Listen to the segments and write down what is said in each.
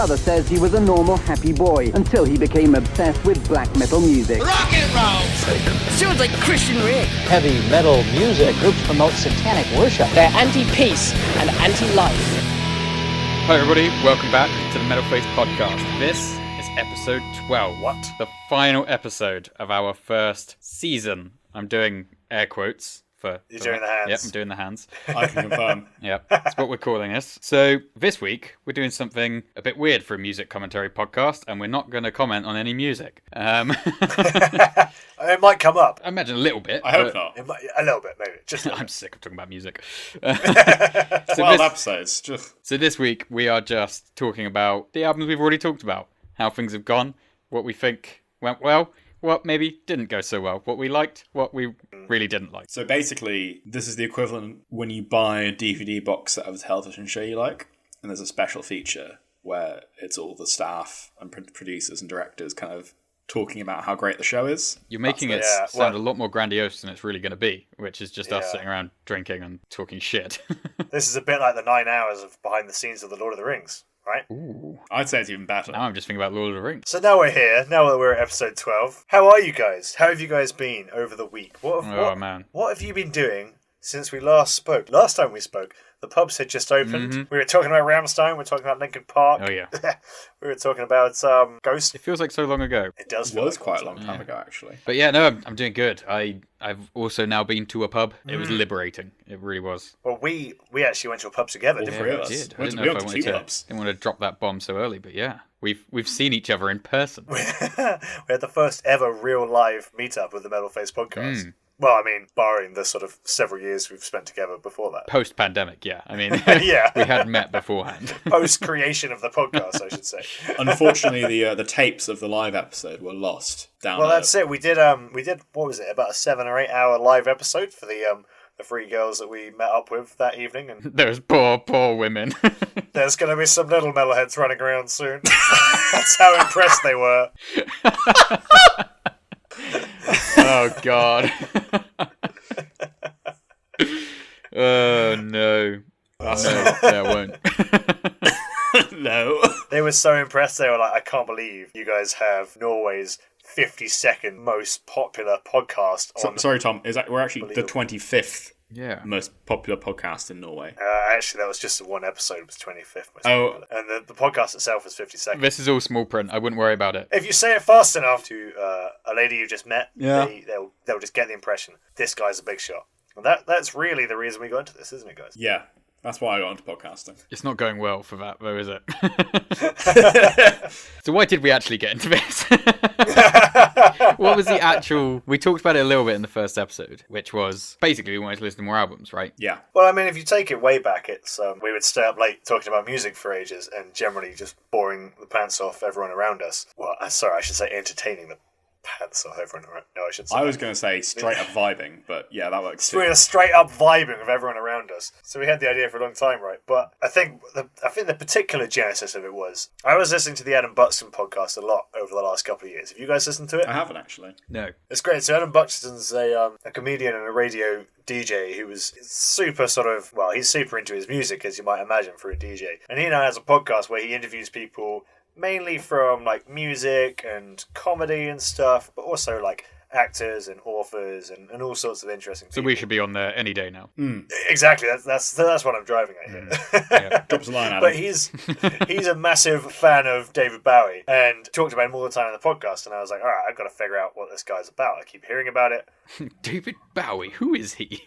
mother says he was a normal, happy boy until he became obsessed with black metal music. Rock and roll! Sounds like Christian Rick. Heavy metal music. Groups promote satanic worship. They're anti-peace and anti-life. Hi everybody, welcome back to the Metal Face Podcast. This is episode 12. What? The final episode of our first season. I'm doing air quotes. You're doing the hands. Yep, I'm doing the hands. I can confirm. Yep, that's what we're calling this. So this week, we're doing something a bit weird for a music commentary podcast, and we're not going to comment on any music. It might come up. I imagine a little bit. I hope not. A little bit, maybe. Just a little I'm bit. sick of talking about music. 12 episodes. So this week, we are just talking about the albums we've already talked about, how things have gone, what we think went well, what maybe didn't go so well, what we liked, what we really didn't like. So basically, this is the equivalent when you buy a DVD box set of a television show you like, and there's a special feature where it's all the staff and producers and directors kind of talking about how great the show is. You're making it sound a lot more grandiose than it's really going to be, which is just us sitting around drinking and talking shit. This is a bit like the 9 hours of behind the scenes of The Lord of the Rings, right? Ooh. I'd say it's even better. Now I'm just thinking about Lord of the Rings. So now we're here, now that we're at episode 12. How are you guys? How have you guys been over the week? What have you been doing since we last spoke? Last time we spoke, the pubs had just opened. Mm-hmm. We were talking about Rammstein, we were talking about Linkin Park. Oh, yeah. We were talking about Ghost. It feels like so long ago. It does It feel was like quite a long time ago, actually. But yeah, no, I'm doing good. I've also now been to a pub. It was liberating. It really was. Well, we actually went to a pub together, didn't three we? of us. Did. I Went didn't to know if I wanted to. Didn't want to drop that bomb so early, but yeah. We've seen each other in person. We had the first ever real live meetup with the Metal Face Podcast. Well, I mean, barring the sort of several years we've spent together before that. Post-pandemic, yeah. I mean, yeah. We had met beforehand. Post-creation of the podcast, I should say. Unfortunately, the tapes of the live episode were lost down. Well, that's it. We did what was it? About a 7 or 8 hour live episode for the 3 girls that we met up with that evening, and those poor women. There's going to be some little metalheads running around soon. That's how impressed they were. Oh, God. Oh, no. No, I won't. No. They were so impressed. They were like, I can't believe you guys have Norway's 52nd most popular podcast on... Sorry, Tom. We're actually the 25th most popular podcast in Norway. Actually, that was just one episode. It was 25th most popular. And the podcast itself was 52nd. This is all small print. I wouldn't worry about it. If you say it fast enough to a lady you just met, they'll just get the impression, this guy's a big shot. And that's really the reason we got into this, isn't it, guys? Yeah. That's why I got into podcasting. It's not going well for that, though, is it? So why did we actually get into this? What was the actual... We talked about it a little bit in the first episode, which was basically we wanted to listen to more albums, right? Yeah. Well, I mean, if you take it way back, it's we would stay up late talking about music for ages and generally just boring the pants off everyone around us. Well, sorry, I should say entertaining the pants off everyone around. No, I should say. I was going to say straight up vibing, but yeah, that works too. We were straight up vibing with everyone around us. So we had the idea for a long time, right? But I think the particular genesis of it was I was listening to the Adam Buttson podcast a lot over the last couple of years. Have you guys listened to it? I haven't actually. No. It's great. So Adam Butson's a comedian and a radio DJ who was super he's super into his music, as you might imagine, for a DJ. And he now has a podcast where he interviews people mainly from like music and comedy and stuff, but also like actors and authors and all sorts of interesting people. So we should be on there any day now. Exactly. That's what I'm driving at here. Yeah. Drop us a line, Adam. But he's a massive fan of David Bowie and talked about him all the time on the podcast. And I was like, all right, I've got to figure out what this guy's about. I keep hearing about it. David Bowie, who is he?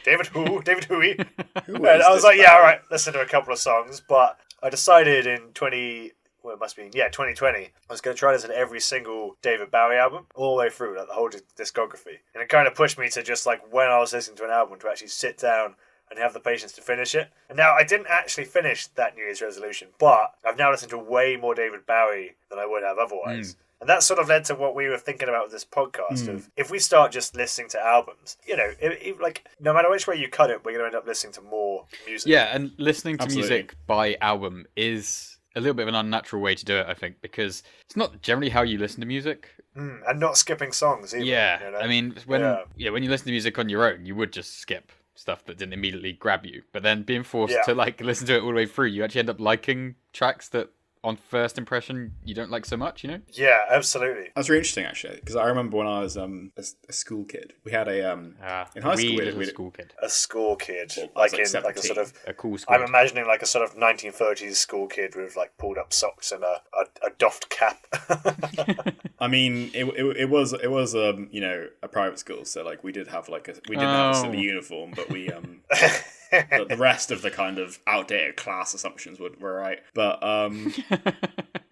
David who? David Huey. And I was like, yeah, all right, listen to a couple of songs. But I decided in 2020, I was going to try to listen to every single David Bowie album all the way through, like the whole discography. And it kind of pushed me to just like when I was listening to an album to actually sit down and have the patience to finish it. And now I didn't actually finish that New Year's resolution, but I've now listened to way more David Bowie than I would have otherwise. And that sort of led to what we were thinking about with this podcast of if we start just listening to albums, like no matter which way you cut it, we're going to end up listening to more music. Yeah, and listening to music by album is a little bit of an unnatural way to do it, I think, because it's not generally how you listen to music. And not skipping songs either. Yeah, you know? I mean, when you listen to music on your own, you would just skip stuff that didn't immediately grab you. But then being forced to like listen to it all the way through, you actually end up liking tracks that on first impression you don't like so much, you know? Yeah, absolutely. That's really interesting, actually, because I remember when I was a school kid, we had a in high school. Little school kid. A school kid, Well, like I was in like like a sort of. A cool school. I'm imagining like a sort of 1930s school kid with like pulled up socks and a doffed cap. I mean, it was you know, a private school, so like we didn't have a silly uniform, but we the rest of the kind of outdated class assumptions were right. But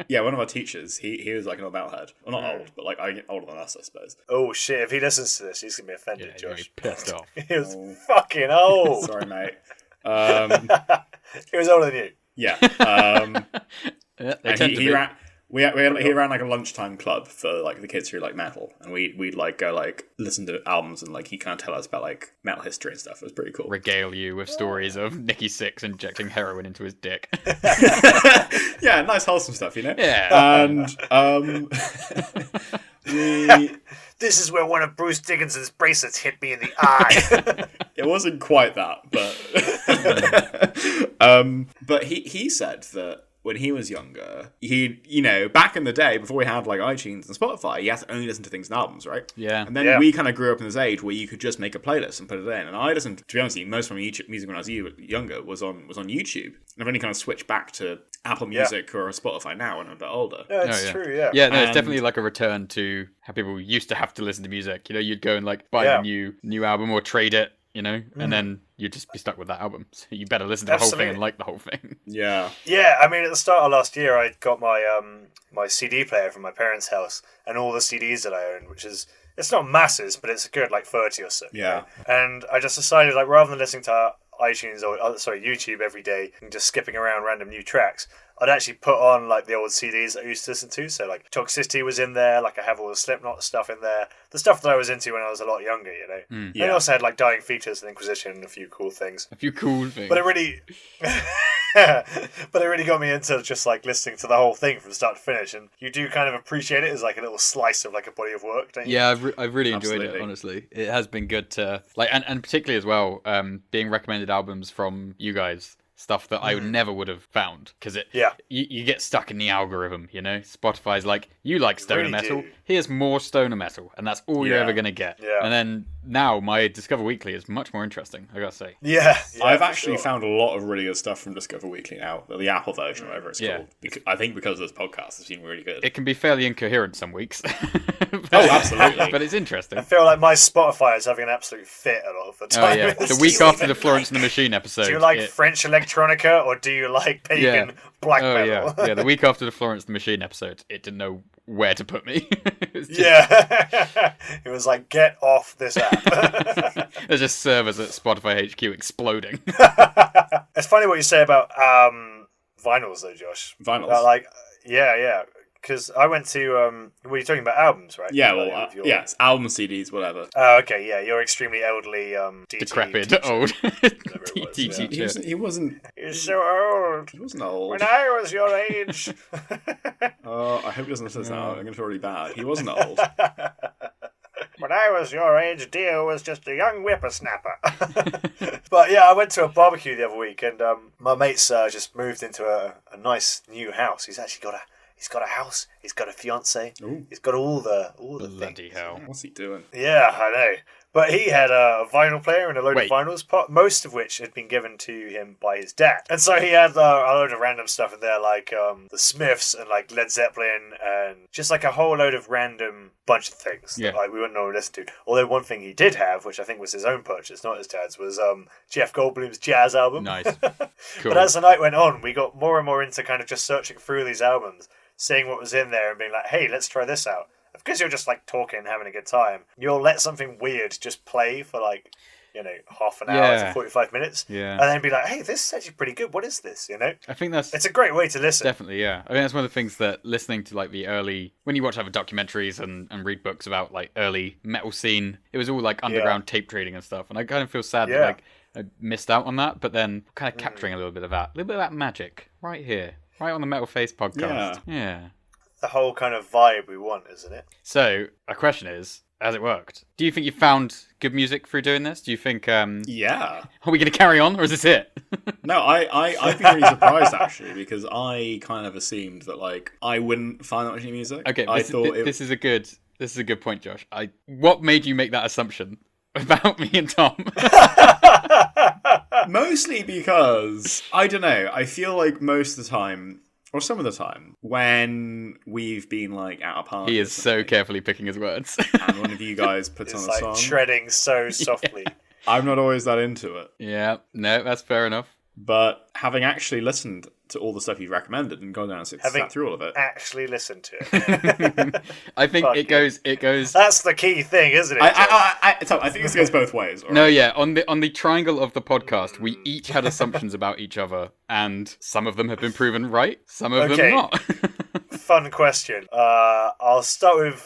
yeah, one of our teachers, he was like an old metalhead. Well, not old, but like older than us, I suppose. Oh shit! If he listens to this, he's gonna be offended, Yeah, Josh. pissed off. He was fucking old. Sorry, mate. He was older than you. Yeah. They tend to He be. ran. He ran like a lunchtime club for like the kids who like metal, and we'd like go like listen to albums, and like he kind of tell us about like metal history and stuff. It was pretty cool. Regale you with stories of Nicky Six injecting heroin into his dick. Yeah, nice wholesome stuff, you know. Yeah. And This is where one of Bruce Dickinson's bracelets hit me in the eye. it wasn't quite that, but he said that when he was younger, you know, back in the day, before we had like iTunes and Spotify, you had to only listen to things in albums, right? Yeah. And then we kind of grew up in this age where you could just make a playlist and put it in. And I listened, to be honest with you, most of my YouTube music when I was younger was on YouTube. And I've only kind of switched back to Apple Music or Spotify now when I'm a bit older. No, it's true, yeah. Yeah, no, it's definitely like a return to how people used to have to listen to music. You know, you'd go and like buy a new album or trade it, you know, and then you'd just be stuck with that album. So you better listen to the whole thing and like the whole thing. Yeah. Yeah, I mean, at the start of last year, I got my my CD player from my parents' house and all the CDs that I own, which is, it's not masses, but it's a good like 30 or so. Yeah. And I just decided, like, rather than listening to iTunes or YouTube every day and just skipping around random new tracks, I'd actually put on like the old CDs that I used to listen to. So like Toxicity was in there, like I have all the Slipknot stuff in there, the stuff that I was into when I was a lot younger, you know. Yeah. I also had like Dying Fetus and Inquisition and a few cool things. A few cool things. But it really, but it really got me into just like listening to the whole thing from start to finish, and you do kind of appreciate it as like a little slice of like a body of work, don't you? Yeah, I've really enjoyed Absolutely. it. Honestly, it has been good to like, and particularly as well, being recommended albums from you guys. Stuff that I never would have found, because you get stuck in the algorithm, you know. Spotify's like, you like stoner really metal, do. here's more stoner metal, and that's all you're Yeah. ever gonna get. Yeah. And then now my Discover Weekly is much more interesting, I gotta say. Yeah, I've for actually sure. found a lot of really good stuff from Discover Weekly now. The Apple version, or whatever it's Yeah. called. I think because of this podcast, it's been really good. It can be fairly incoherent some weeks. Absolutely. But it's interesting. I feel like my Spotify is having an absolute fit a lot of the Oh time. yeah, It's the week just after the like, Florence and the Machine episode. do you like it- French electronica or do you like pagan black Oh metal? yeah, the week after the Florence and the Machine episode, it didn't know where to put me. It was just- Yeah, it was like, get off this app. There's just servers at Spotify HQ exploding. It's funny what you say about vinyls, though, Josh. Vinyls? Like, yeah. Because I went to, were you talking about albums, right? Yeah, Like, well, with your- yes, album CDs, whatever. Oh, okay, yeah, you're extremely elderly, DT Decrepit, teacher. old. Whatever it was, DT yeah. teacher. He wasn't. You're so old. He wasn't old. When I was your age. I hope he doesn't listen to this now. I'm going to feel really bad. He wasn't old. When I was your age, Dio was just a young whippersnapper. But yeah, I went to a barbecue the other week, and my mate's just moved into a nice new house. He's actually got a house. He's got a fiance. Ooh. He's got all the Bloody things. hell. What's he doing? Yeah, I know. But he had a vinyl player and a load Wait. of vinyls, most of which had been given to him by his dad. And so he had a load of random stuff in there, like the Smiths and like Led Zeppelin, and just like a whole load of random bunch of things that like, we wouldn't normally listen to. Although one thing he did have, which I think was his own purchase, not his dad's, was Jeff Goldblum's jazz album. Nice. Cool. But as the night went on, we got more and more into kind of just searching through these albums, seeing what was in there and being like, hey, let's try this out. Because you're just like talking, having a good time, you'll let something weird just play for like, you know, half an hour to 45 minutes. Yeah. And then be like, hey, this is actually pretty good. What is this? You know? I think that's It's a great way to listen. definitely, yeah. I mean, that's one of the things that listening to like the early, when you watch other documentaries and read books about like early metal scene, it was all like underground tape trading and stuff. And I kind of feel sad that like I missed out on that, but then kind of capturing a little bit of that magic right here, right on the Metal Face podcast. Yeah. The whole kind of vibe we want, isn't it? So, a question is, Has it worked? Do you think you found good music through doing this? Do you think... Yeah. Are we going to carry on, or is this it? No, I've been really surprised, actually, because I kind of assumed that, like, I wouldn't find that much new music. Okay, This is a good point, Josh. What made you make that assumption about me and Tom? Mostly because, I don't know, I feel like most of the time, or some of the time, when we've been, like, at a party... He is so carefully picking his words. And one of you guys puts on a like song... treading so softly. I'm not always that into it. Yeah, no, that's fair enough. But having actually listened to all the stuff you've recommended and gone down and sat through all of it... Actually listened to it. I think it goes... That's the key thing, isn't it? I think this goes both ways. No, yeah, on the triangle of the podcast, we each had assumptions about each other, and some of them have been proven right, some of them not. Fun question. I'll start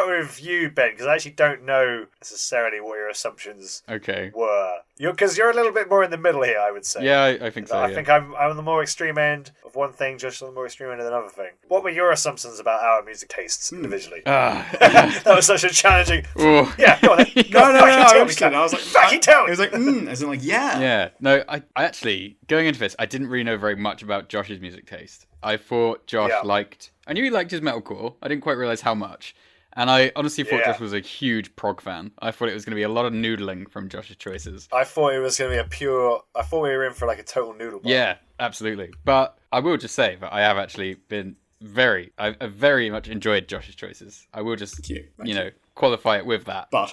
with you, Ben, because I actually don't know necessarily what your assumptions were. Because you're a little bit more in the middle here, I would say. Yeah, I think so. I think I'm on the more extreme end of one thing, Josh on the more extreme end of another thing. What were your assumptions about our music tastes individually? That was such a challenging... Yeah, go on then. I was like... Fucking tell me! It was like, as in like, yeah. Yeah, no, I actually, going into this, I didn't really know very much about Josh's music taste. I thought Josh liked... I knew he liked his metalcore. I didn't quite realise how much. And I honestly thought Josh was a huge prog fan. I thought it was going to be a lot of noodling from Josh's choices. I thought it was going to be I thought we were in for like a total noodle bar. Yeah, absolutely. But I will just say that I have actually been I've very much enjoyed Josh's choices. I will just, Thank you. qualify it with that. But.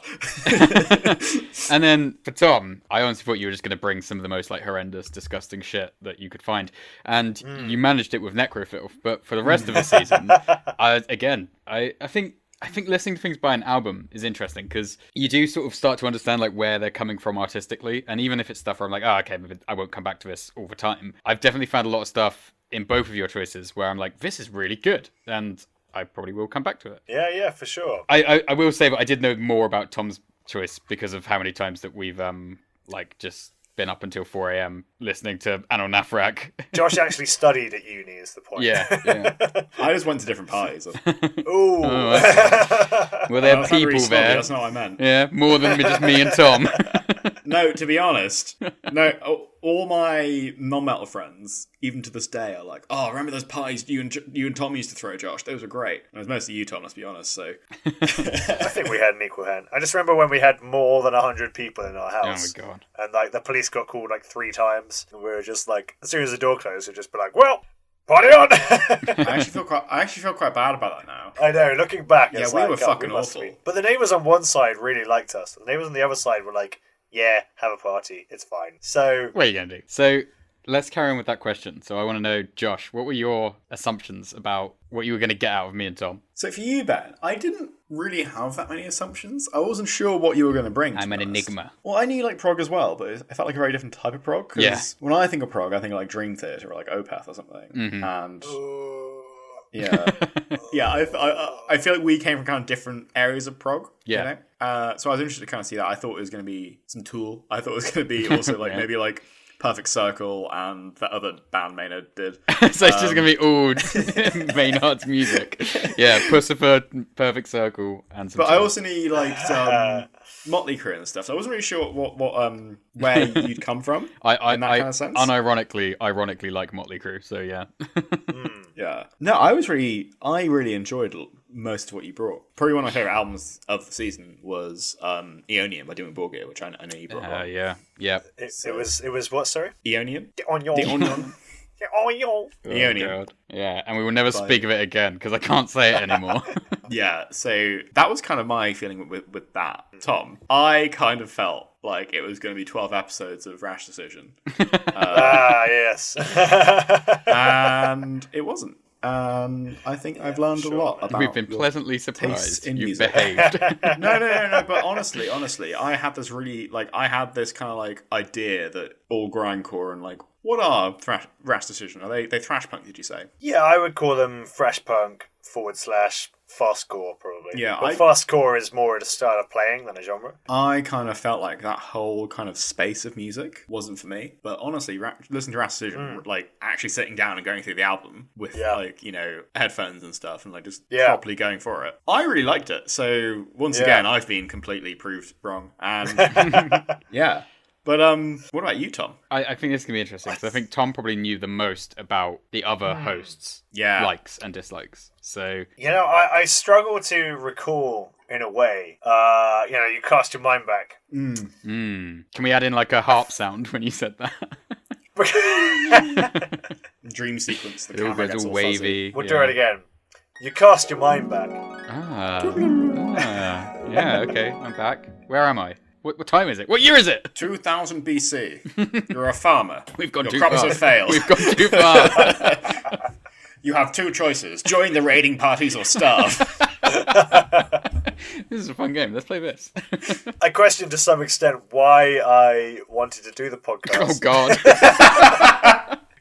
And then for Tom, I honestly thought you were just going to bring some of the most like horrendous, disgusting shit that you could find. And you managed it with Necrofilth. But for the rest of the season, I think listening to things by an album is interesting because you do sort of start to understand like where they're coming from artistically. And even if it's stuff where I'm like, okay, I won't come back to this all the time. I've definitely found a lot of stuff in both of your choices where I'm like, this is really good. And I probably will come back to it. Yeah, for sure. I will say that I did know more about Tom's choice because of how many times that we've just been up until 4 a.m. listening to Anil Nafrak. Josh actually studied at uni is the point. Yeah. I just went to different parties. Ooh. Were there people really there? That's not what I meant. Yeah, more than just me and Tom. No, to be honest, all my non-metal friends, even to this day, are like, oh, remember those parties you and Tom used to throw, Josh? Those were great. And it was mostly you, Tom, let's be honest, so... I think we had an equal hand. I just remember when we had more than 100 people in our house. Oh my god. And like the police got called like 3 times. And we were just like, as soon as the door closed, we'd just be like, well... Party on! I actually feel quite bad about that now. I know, looking back, yeah, it's we like, were fucking awful. But the neighbours on one side really liked us. The neighbours on the other side were like, yeah, have a party, it's fine. So... What are you going to do? So, let's carry on with that question. So I want to know, Josh, what were your assumptions about what you were going to get out of me and Tom? So for you, Ben, I didn't really have that many assumptions. I wasn't sure what you were going to bring. I'm an enigma. Well, I knew like prog as well, but it felt like a very different type of prog. Because when I think of prog, I think of like Dream Theater or like Opeth or something. Mm-hmm. And I feel like we came from kind of different areas of prog. Yeah. You know? So I was interested to kind of see that. I thought it was going to be some Tool. I thought it was going to be also like maybe like Perfect Circle and that other band Maynard did. So it's just going to be all Maynard's music. Yeah, Pussifer, Perfect Circle, and some... But I also need like some Motley Crue and stuff. So I wasn't really sure where you'd come from in that kind of sense. Ironically like Motley Crue, so yeah. Yeah. No, I really enjoyed most of what you brought. Probably one of my favourite albums of the season was Eonium by Doing Borgir, which I know you brought up. Yeah. It was what, sorry? Eonium? Eonium. Eonium. Yeah, and we will never speak of it again because I can't say it anymore. Yeah, so that was kind of my feeling with that. Tom, I kind of felt like it was going to be 12 episodes of Rash Decision. Yes. And it wasn't. I think I've learned a lot about... We've been pleasantly surprised. You've music. behaved. No, but honestly, I had this really, I had this kind of, idea that all grindcore and, what are Rash Decision? Are they thrash punk, did you say? Yeah, I would call them thrash punk, / fastcore, probably. Yeah, but fastcore is more a style of playing than a genre. I kind of felt like that whole kind of space of music wasn't for me. But honestly, listen to Rhapsody, like actually sitting down and going through the album with like, you know, headphones and stuff and like just properly going for it. I really liked it. So once again, I've been completely proved wrong. And yeah. But what about you, Tom? I think this is going to be interesting because I think Tom probably knew the most about the other hosts' likes and dislikes. So you know, I struggle to recall in a way. You know, you cast your mind back. Can we add in like a harp sound when you said that? Dream sequence. The it all camera goes gets all all wavy. fuzzy. We'll do it again. You cast your mind back. Yeah, okay, I'm back. Where am I? What time is it? What year is it? 2000 BC. You're a farmer. We've gone Your too crops far. have failed. We've gone too far. You have two choices. Join the raiding parties or starve. This is a fun game. Let's play this. I questioned to some extent why I wanted to do the podcast. Oh, God.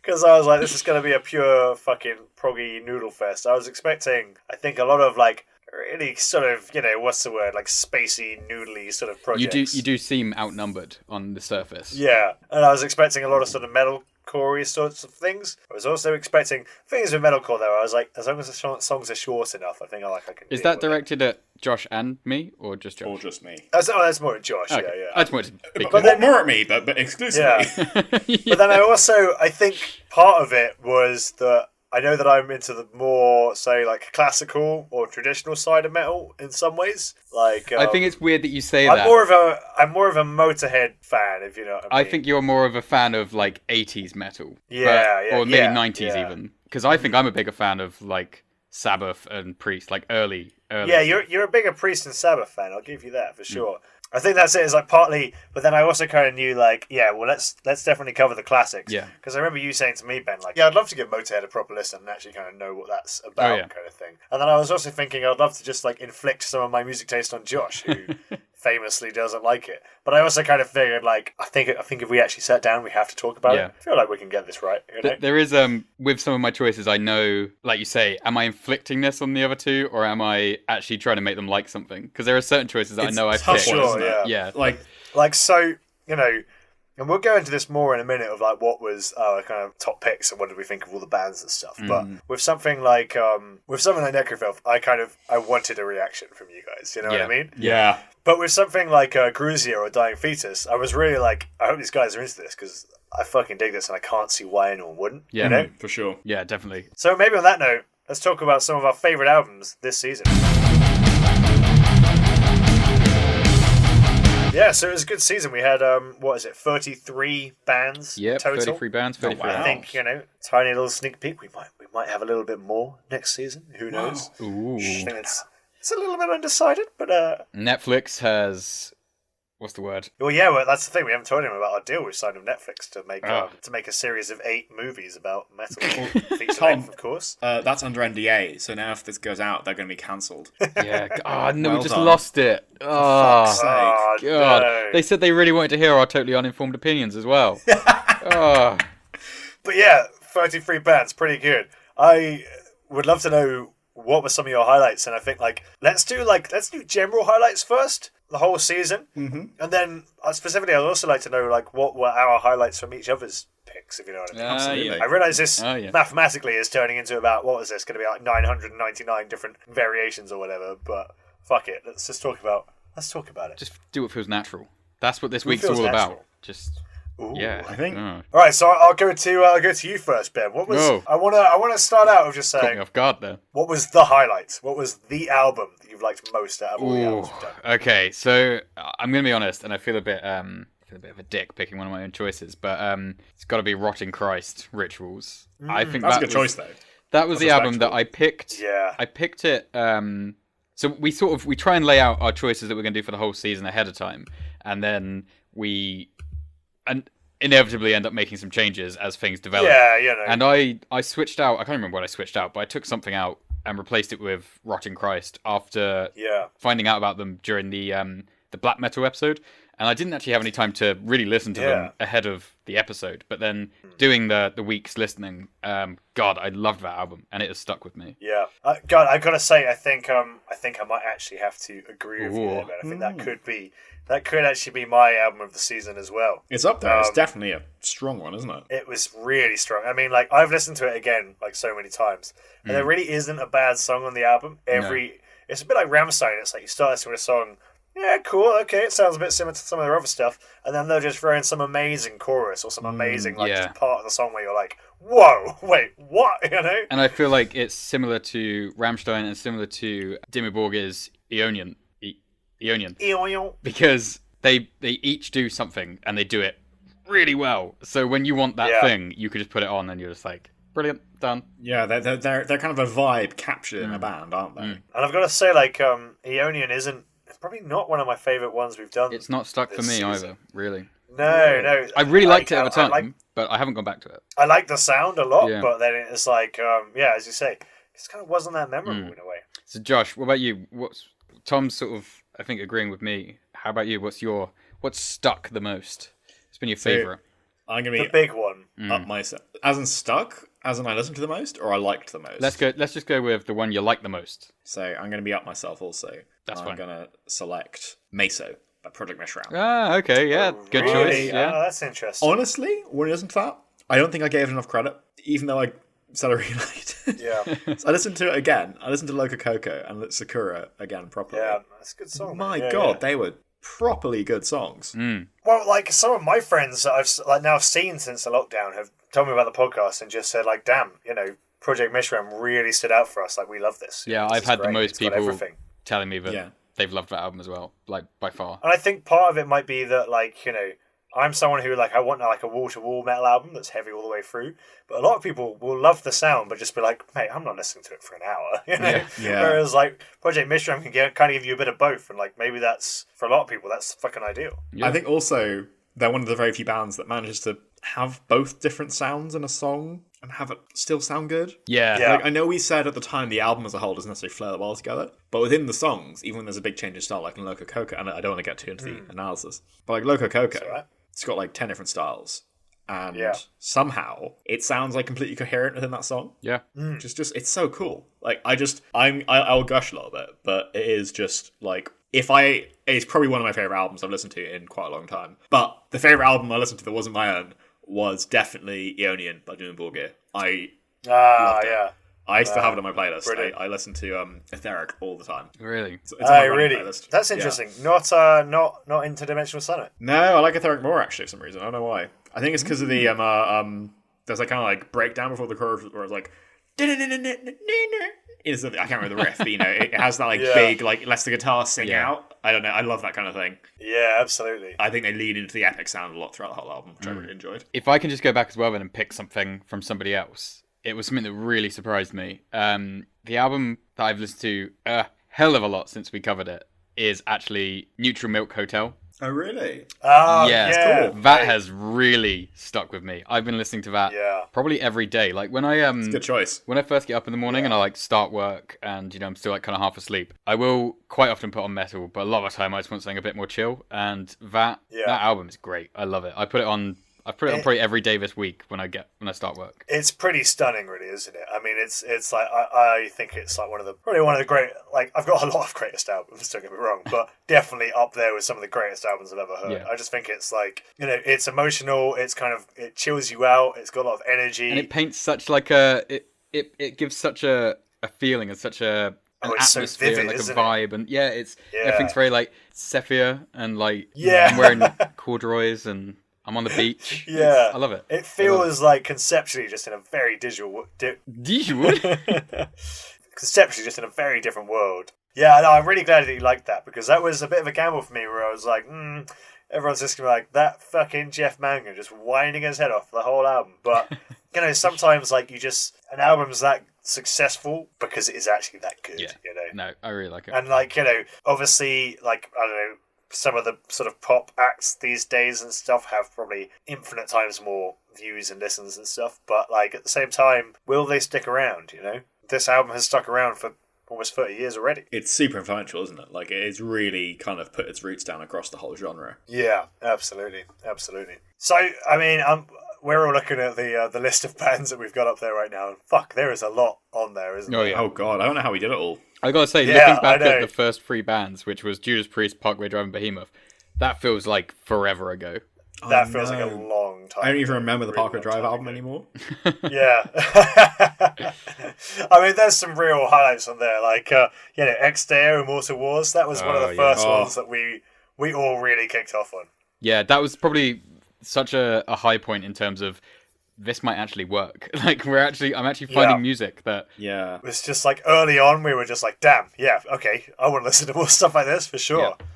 Because I was like, this is going to be a pure fucking proggy noodle fest. I was expecting, I think, a lot of like really sort of, you know, what's the word, like spacey, noodly sort of projects. You do seem outnumbered on the surface. Yeah, and I was expecting a lot of sort of metalcore-y sorts of things. I was also expecting things with metalcore though. I was like, as long as the songs are short enough, I think I can. Is that directed at Josh and me, or just Josh? Or just me. That's more at Josh. Okay. Yeah. That's more. More at me, but exclusively. Yeah. But then I think part of it was that I know that I'm into the more, say, like classical or traditional side of metal in some ways. Like, I think it's weird that you say I'm that. I'm more of a Motorhead fan, if you know what I mean. I think you're more of a fan of like 80s metal. Or maybe 90s even. Because I think I'm a bigger fan of like Sabbath and Priest, like early. Yeah, you're a bigger Priest and Sabbath fan. I'll give you that for sure. I think that's it. It's like partly, but then I also kind of knew like, yeah, well, let's definitely cover the classics. Yeah. Because I remember you saying to me, Ben, like, yeah, I'd love to give Motorhead a proper listen and actually kind of know what that's about, kind of thing. And then I was also thinking I'd love to just like inflict some of my music taste on Josh, who famously doesn't like it. But I also kind of figured like, I think if we actually sat down, we have to talk about it. I feel like we can get this right. You know? There is with some of my choices, I know, like you say, am I inflicting this on the other two, or am I actually trying to make them like something? Because there are certain choices that I know I picked. Sure, yeah. Like so, you know, and we'll go into this more in a minute of like what was our kind of top picks and what did we think of all the bands and stuff. But with something like Necrophilia, I wanted a reaction from you guys. You know what I mean? Yeah. But with something like Gruzia or Dying Fetus, I was really like, I hope these guys are into this because I fucking dig this and I can't see why anyone wouldn't. Yeah, you know? For sure. Yeah, definitely. So maybe on that note, let's talk about some of our favourite albums this season. Yeah, so it was a good season. We had, 33 bands total? 33 bands, 33 I think, you know, tiny little sneak peek. We might have a little bit more next season. Who knows? Ooh. I think it's a little bit undecided, but... Netflix has... What's the word? Well, yeah, that's the thing. We haven't told him about our deal we've signed with Netflix to make a series of 8 movies about metal. Feature length, of course. That's under NDA, so now if this goes out, they're going to be cancelled. Yeah. Oh, no, Well we just done. lost it. Oh, fuck's sake. Oh, God. no. They said they really wanted to hear our totally uninformed opinions as well. Oh. But yeah, 33 bands, pretty good. I would love to know what were some of your highlights, and I think let's do general highlights first, the whole season, and then specifically I'd also like to know what were our highlights from each other's picks, if you know what I mean. Absolutely. I realise this mathematically is turning into about, what was this, going to be like 999 different variations or whatever, but fuck it, let's talk about it. Just do what feels natural. That's what this week's all about. Just... Ooh, yeah, I think. All right, so I'll go to you first, Ben. What was? No. I want to start out with just Caught me saying, off guard there. what was the highlight? What was the album that you've liked most out of all the albums you've done? Okay, so I'm gonna be honest, and I feel a bit of a dick picking one of my own choices, but it's got to be Rotting Christ Rituals. I think That's a good choice, though. That was the album that I picked. Yeah. I picked it. So we try and lay out our choices that we're gonna do for the whole season ahead of time, and then we inevitably end up making some changes as things develop. Yeah, you know. And I switched out. I can't remember what I switched out, but I took something out and replaced it with Rotting Christ after finding out about them during the black metal episode. And I didn't actually have any time to really listen to them ahead of the episode. But then doing the week's listening, God, I loved that album, and it has stuck with me. Yeah, God, I gotta say, I think I might actually have to agree with you there, man. I think that could actually be my album of the season as well. It's up there. It's definitely a strong one, isn't it? It was really strong. I mean, like, I've listened to it again like so many times, and there really isn't a bad song on the album. It's a bit like Rammstein. It's like you start listening to a song, yeah, cool, okay, it sounds a bit similar to some of their other stuff, and then they'll just throw in some amazing chorus or some amazing just part of the song where you're like, whoa, wait, what? You know? And I feel like it's similar to Rammstein and similar to Dimmu Borgir's Eonian. Because they each do something and they do it really well. So when you want that thing, you could just put it on and you're just like, brilliant, done. Yeah, they're kind of a vibe captured in a band, aren't they? And I've got to say, like, Eonian it's probably not one of my favourite ones we've done. It's not stuck for me either, really. No. I really liked it at the time, but I haven't gone back to it. I like the sound a lot, but then it's like, as you say, it just kind of wasn't that memorable in a way. So Josh, what about you? Tom's sort of, I think, agreeing with me. How about you? What's stuck the most? It's been your favourite. I'm gonna be the big one. Up myself. As in stuck? As in I listened to the most, or I liked the most? Let's just go with the one you like the most. So I'm gonna be up myself also. That's fine. I'm gonna select Meso by Project Mishram. Ah, okay, yeah, good choice. Yeah, that's interesting. Honestly, when I listened to that, I don't think I gave it enough credit, even though I said I really liked it. Yeah. So I listened to it again. I listened to Loco Coco and Sakura again properly. Yeah, that's a good song. My God, they were properly good songs. Well, like, some of my friends that I've now seen since the lockdown have told me about the podcast and just said, like, damn, Project Mishram really stood out for us. Like, we love this. Yeah, I've had the most people telling me that Yeah. they've loved that album as well, like, by far. And I think part of it might be that, like, I'm someone who, like, I want, like, a wall-to-wall metal album that's heavy all the way through. But a lot of people will love the sound, but just be like, mate, I'm not listening to it for an hour. Yeah. Whereas, like, Project Mishram can kind of give you a bit of both. And, like, maybe that's, for a lot of people, that's fucking ideal. Yeah. I think also they're one of the very few bands that manages to have both different sounds in a song and have it still sound good. Yeah. Like, I know we said at the time the album as a whole doesn't necessarily flow that well together, but within the songs, even when there's a big change in style, like in Loco Coco, and I don't want to get too into the analysis, but like Loco Coco, it's got like 10 different styles, and somehow it sounds like completely coherent within that song. Yeah. Just it's so cool. Like I'll gush a little bit, but it is just like it's probably one of my favorite albums I've listened to in quite a long time. But the favorite album I listened to that wasn't my own was definitely Eonian by Dimmu Borgir. I loved it. I still have it on my playlist. I listen to Etheric all the time. Really? It's on my running playlist. That's interesting. Yeah. Not Interdimensional Sonnet. No, I like Etheric more actually for some reason. I don't know why. I think it's because of the there's like kind of like breakdown before the chorus where it's like I can't remember the riff, but it has that like big like lets the guitar sing out. I don't know. I love that kind of thing. Yeah, absolutely. I think they lean into the epic sound a lot throughout the whole album, which I really enjoyed. If I can just go back as well then and pick something from somebody else, it was something that really surprised me. The album that I've listened to a hell of a lot since we covered it is actually Neutral Milk Hotel. Oh, really? Yeah, cool. That has really stuck with me. I've been listening to that probably every day. Like when I it's a good choice. When I first get up in the morning and I like start work and I'm still like kind of half asleep, I will quite often put on metal, but a lot of the time I just want something a bit more chill. And that album is great. I love it. I put it on probably every day this week when I start work. It's pretty stunning, really, isn't it? I mean, it's like I think it's like probably one of the great. Like, I've got a lot of greatest albums. Don't get me wrong, but definitely up there with some of the greatest albums I've ever heard. Yeah. I just think it's like it's emotional. It's kind of it chills you out. It's got a lot of energy, and it paints such like it gives such a feeling and such an atmosphere, so vivid, like a isn't vibe, and everything's very like sepia and like Yeah. I'm wearing corduroys and I'm on the beach. Yeah. I love it. It feels like conceptually just in a very conceptually just in a very different world. Yeah, no, I'm really glad that you liked that, because that was a bit of a gamble for me where I was like, everyone's just gonna be like, that fucking Jeff Mangan just winding his head off the whole album. But sometimes like an album's that successful because it is actually that good. Yeah. No, I really like it. And like, obviously, like, I don't know, some of the sort of pop acts these days and stuff have probably infinite times more views and listens and stuff, but like at the same time, will they stick around? This album has stuck around for almost 30 years already. It's super influential, isn't it? Like, it's really kind of put its roots down across the whole genre. Yeah, absolutely. So, I mean, we're all looking at the list of bands that we've got up there right now. And fuck, there is a lot on there, isn't there? Yeah. Oh god, I don't know how we did it all. I gotta say, Yeah, looking back I know. at the first 3 bands, which was Judas Priest, Parkway Drive, and Behemoth, that feels like forever ago. That feels like a long time. I don't even ago, remember the really Parkway long Drive time album ago. anymore. Yeah. I mean, there's some real highlights on there. Like, Ex Deo, Immortal Wars. That was one of the first ones that we all really kicked off on. Yeah, that was probably such a high point in terms of this might actually work. Like, I'm actually finding music that... Yeah. It was just like early on, we were just like, damn, yeah, okay, I want to listen to more stuff like this for sure. Yeah.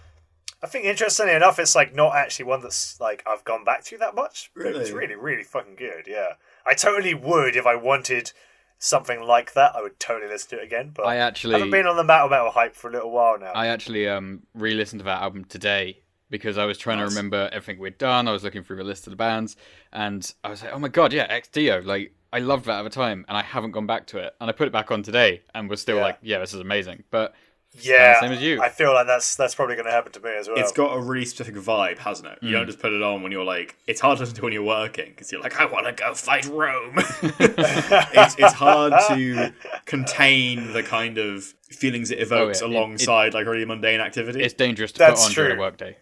I think, interestingly enough, it's like not actually one that's like I've gone back to that much. But Really? it's really, really fucking good, yeah. I totally would if I wanted something like that. I would totally listen to it again. But I actually... haven't been on the metal hype for a little while now. I actually re-listened to that album today because I was trying to remember everything we'd done. I was looking through the list of the bands, and I was like, oh my god, yeah, Ex Deo. Like, I loved that at the time, and I haven't gone back to it. And I put it back on today, and was still like, yeah, this is amazing. But yeah, same as you. I feel like that's probably going to happen to me as well. It's got a really specific vibe, hasn't it? You don't just put it on when you're like... It's hard to listen to when you're working, because you're like, I want to go fight Rome. it's hard to contain the kind of feelings it evokes alongside like really mundane activity. It's dangerous to That's put on during a workday.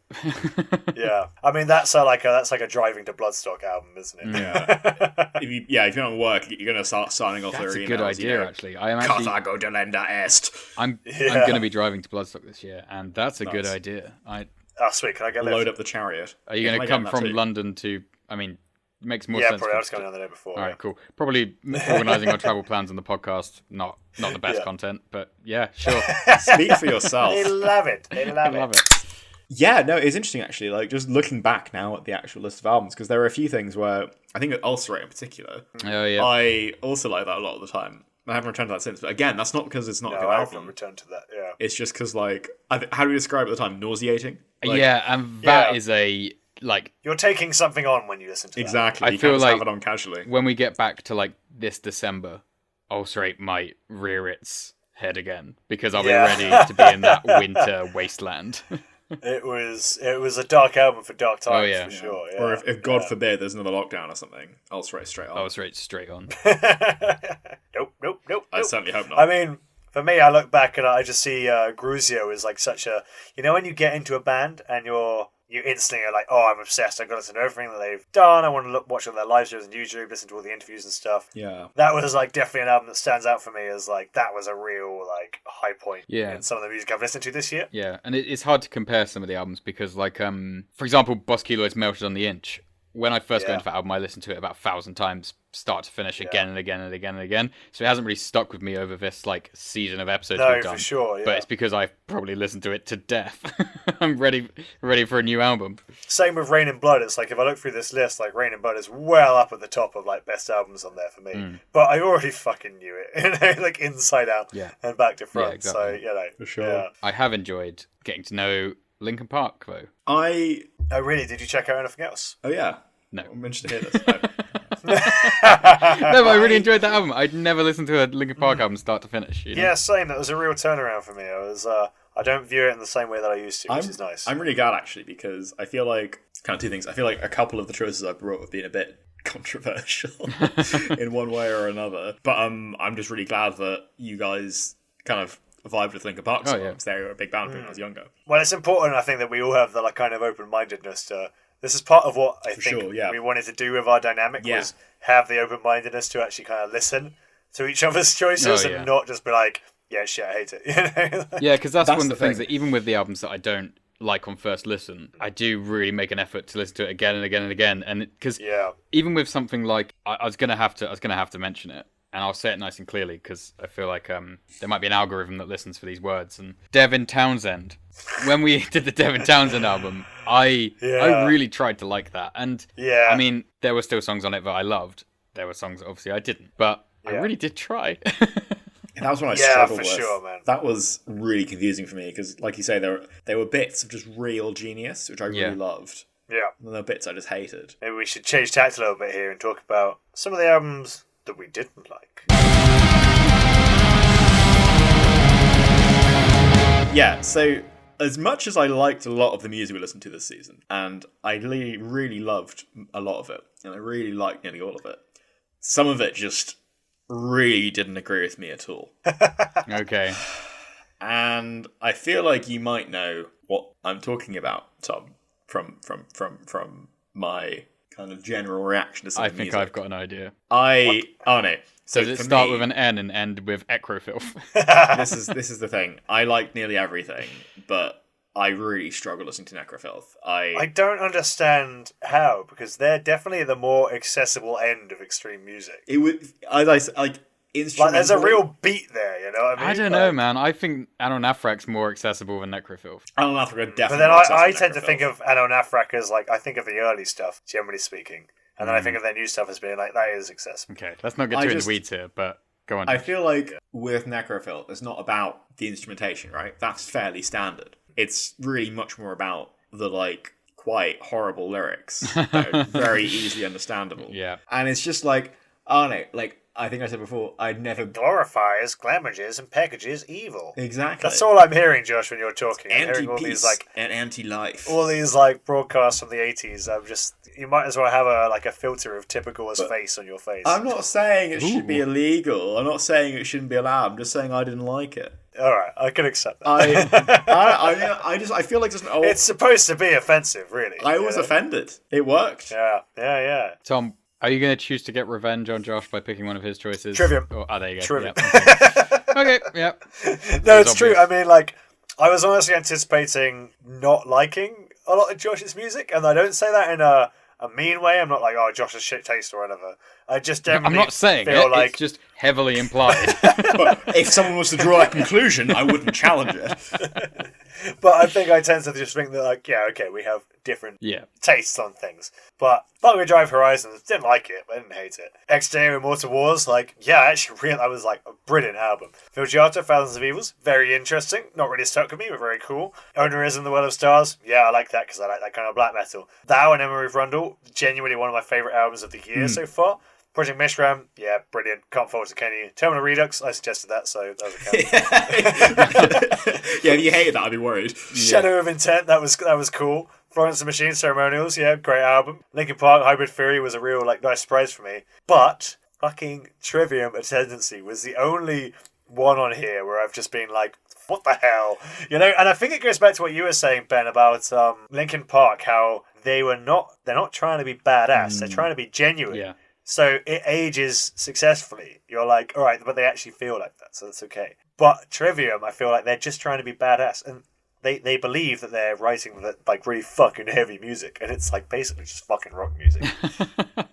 Yeah, I mean that's like a driving to Bloodstock album, isn't it? Yeah. if you're not at work, you're going to start signing off That's their a emails. good idea, actually. I am actually... Carthago delenda est. I'm going to be driving to Bloodstock this year, and that's a good idea. Oh, sweet, can I get Load up the chariot. Are you going to come from London to... I mean, it makes more Yeah, sense. probably. I was going on the day before. All right, cool. Probably organising our travel plans on the podcast. Not the best content, but yeah, sure. Speak for yourself. They love it. I love it. Yeah, no, it's interesting actually. Like just looking back now at the actual list of albums, because there are a few things where I think Ulcerate in particular. Oh yeah. I also like that a lot of the time. I haven't returned to that since, but again, that's not because it's not a good I haven't album. returned to that. Yeah, It's just because like, how do we describe it at the time? Nauseating. Like, yeah, and that is a like. you're taking something on when you listen to that. Exactly. I You feel can't just like have it on casually. when we get back to like this December, Ulcerate might rear its head again because I'll be ready to be in that winter wasteland. It was a dark album for dark times for sure. Yeah. Or if God forbid there's another lockdown or something, Ulcerate straight on. Ulcerate straight on. Nope. I certainly hope not. I mean, for me, I look back and I just see Gruzio as like such a... You know when you get into a band and you instantly are like, oh, I'm obsessed. I've got to listen to everything that they've done. I want to watch all their live shows on YouTube, listen to all the interviews and stuff. Yeah. That was like definitely an album that stands out for me as like, that was a real like high point in some of the music I've listened to this year. Yeah, and it's hard to compare some of the albums because like, for example, Boss Kilo's Melted on the Inch. When I first got into that album, I listened to it about 1,000 times, start to finish, again and again and again and again. So it hasn't really stuck with me over this like season of episodes we've done. For sure, yeah. But it's because I've probably listened to it to death. I'm ready for a new album. Same with Rain and Blood. It's like if I look through this list, like Rain and Blood is well up at the top of like best albums on there for me. But I already fucking knew it, like inside out and back to front. Yeah, exactly. So For sure. Yeah. I have enjoyed getting to know Linkin Park though. Oh really? Did you check out anything else? Oh yeah. No. I'm interested to hear this. No, but I really enjoyed that album. I'd never listened to a Linkin Park album start to finish. You know? Yeah, same. That was a real turnaround for me. I don't view it in the same way that I used to, which is nice. I'm really glad actually because I feel like kind of two things. I feel like a couple of the choices I brought have been a bit controversial in one way or another. But I'm just really glad that you guys kind of vibed with Linkin Park songs. They were a big band when I was younger. Well, it's important, I think, that we all have the like kind of open-mindedness to... This is part of what I think we wanted to do with our dynamic was have the open-mindedness to actually kind of listen to each other's choices and not just be like, yeah, shit, I hate it. You know? Yeah, because that's one of the things that even with the albums that I don't like on first listen, I do really make an effort to listen to it again and again and again. And because even with something like, I was gonna have to mention it. And I'll say it nice and clearly because I feel like there might be an algorithm that listens for these words. And Devon Townsend, when we did the Devon Townsend album, I really tried to like that. And I mean, there were still songs on it that I loved. There were songs that obviously I didn't, but I really did try. That was what I struggled with. Sure, man. That was really confusing for me because, like you say, there were bits of just real genius, which I really loved. Yeah. And there were bits I just hated. Maybe we should change tact a little bit here and talk about some of the albums that we didn't like. Yeah, so as much as I liked a lot of the music we listened to this season, and I really, really loved a lot of it, and I really liked nearly all of it, some of it just really didn't agree with me at all. Okay. And I feel like you might know what I'm talking about, Tom, from my kind of general reaction to some I of the think music. I've got an idea. Oh no. So Does it for start me, with an N and end with Ecrofilth? this is the thing. I like nearly everything, but I really struggle listening to Necrofilth. I don't understand how, because they're definitely the more accessible end of extreme music. It would like instrumental. Like, there's a real beat there, you know what I mean? I don't know, man. I think Anonafrak's more accessible than Necrofilth. Anonafrak definitely. But then more accessible I than tend to Necrofilth. think of Anonafrak as, like, I think of the early stuff, generally speaking. And then I think of their new stuff as being like, that is accessible. Okay, let's not get too in the weeds here, but go on. I feel like with Necrofilth, it's not about the instrumentation, right? That's fairly standard. It's really much more about the, like, quite horrible lyrics that are very easily understandable. Yeah. And it's just like, oh no, like, I think I said before, I'd never... Glorifies, glamages, and packages evil. Exactly. That's all I'm hearing, Josh, when you're talking. I'm hearing all Anti-peace these, like, and anti-life. all these, like, broadcasts from the 80s. I'm just... You might as well have a filter of typical as face on your face. I'm not saying it should be illegal. I'm not saying it shouldn't be allowed. I'm just saying I didn't like it. All right, I can accept that. I feel like it's supposed to be offensive, really. I was offended. It worked. Yeah. Tom, are you going to choose to get revenge on Josh by picking one of his choices? Trivium. Oh, there you go. Trivium. Yeah, okay, yeah. No, it's true. obvious. I mean, like, I was honestly anticipating not liking a lot of Josh's music, and I don't say that in a mean way. I'm not like, oh, Josh has shit taste or whatever. I just I'm not saying feel it, like... it's just heavily implied. But if someone was to draw a conclusion, I wouldn't challenge it. But I think I tend to just think that, like, yeah, okay, we have different Yeah. tastes on things. But Buttwheel Drive Horizons, didn't like it, but I didn't hate it. Exterior Immortal Wars, like, yeah, actually, that was, like, a brilliant album. Vigiato, Thousands of Evils, very interesting. Not really stuck with me, but very cool. Onerism, The Well of Stars, yeah, I like that because I like that kind of black metal. Thou and Emery Rundle, genuinely one of my favourite albums of the year so far. Project Mishram, yeah, brilliant. Can't fault it to Kenny. Terminal Redux, I suggested that, so that was a count. Yeah, if you hated that, I'd be worried. Shadow of Intent, that was cool. Florence and the Machine, Ceremonials, yeah, great album. Linkin Park, Hybrid Theory was a real, like, nice surprise for me. But fucking Trivium Attendancy was the only one on here where I've just been like, what the hell? You know, and I think it goes back to what you were saying, Ben, about Linkin Park, how they're not trying to be badass, they're trying to be genuine. Yeah. So it ages successfully. You're like, all right, but they actually feel like that, so that's okay. But Trivium, I feel like they're just trying to be badass, and they believe that they're writing like really fucking heavy music, and it's like basically just fucking rock music.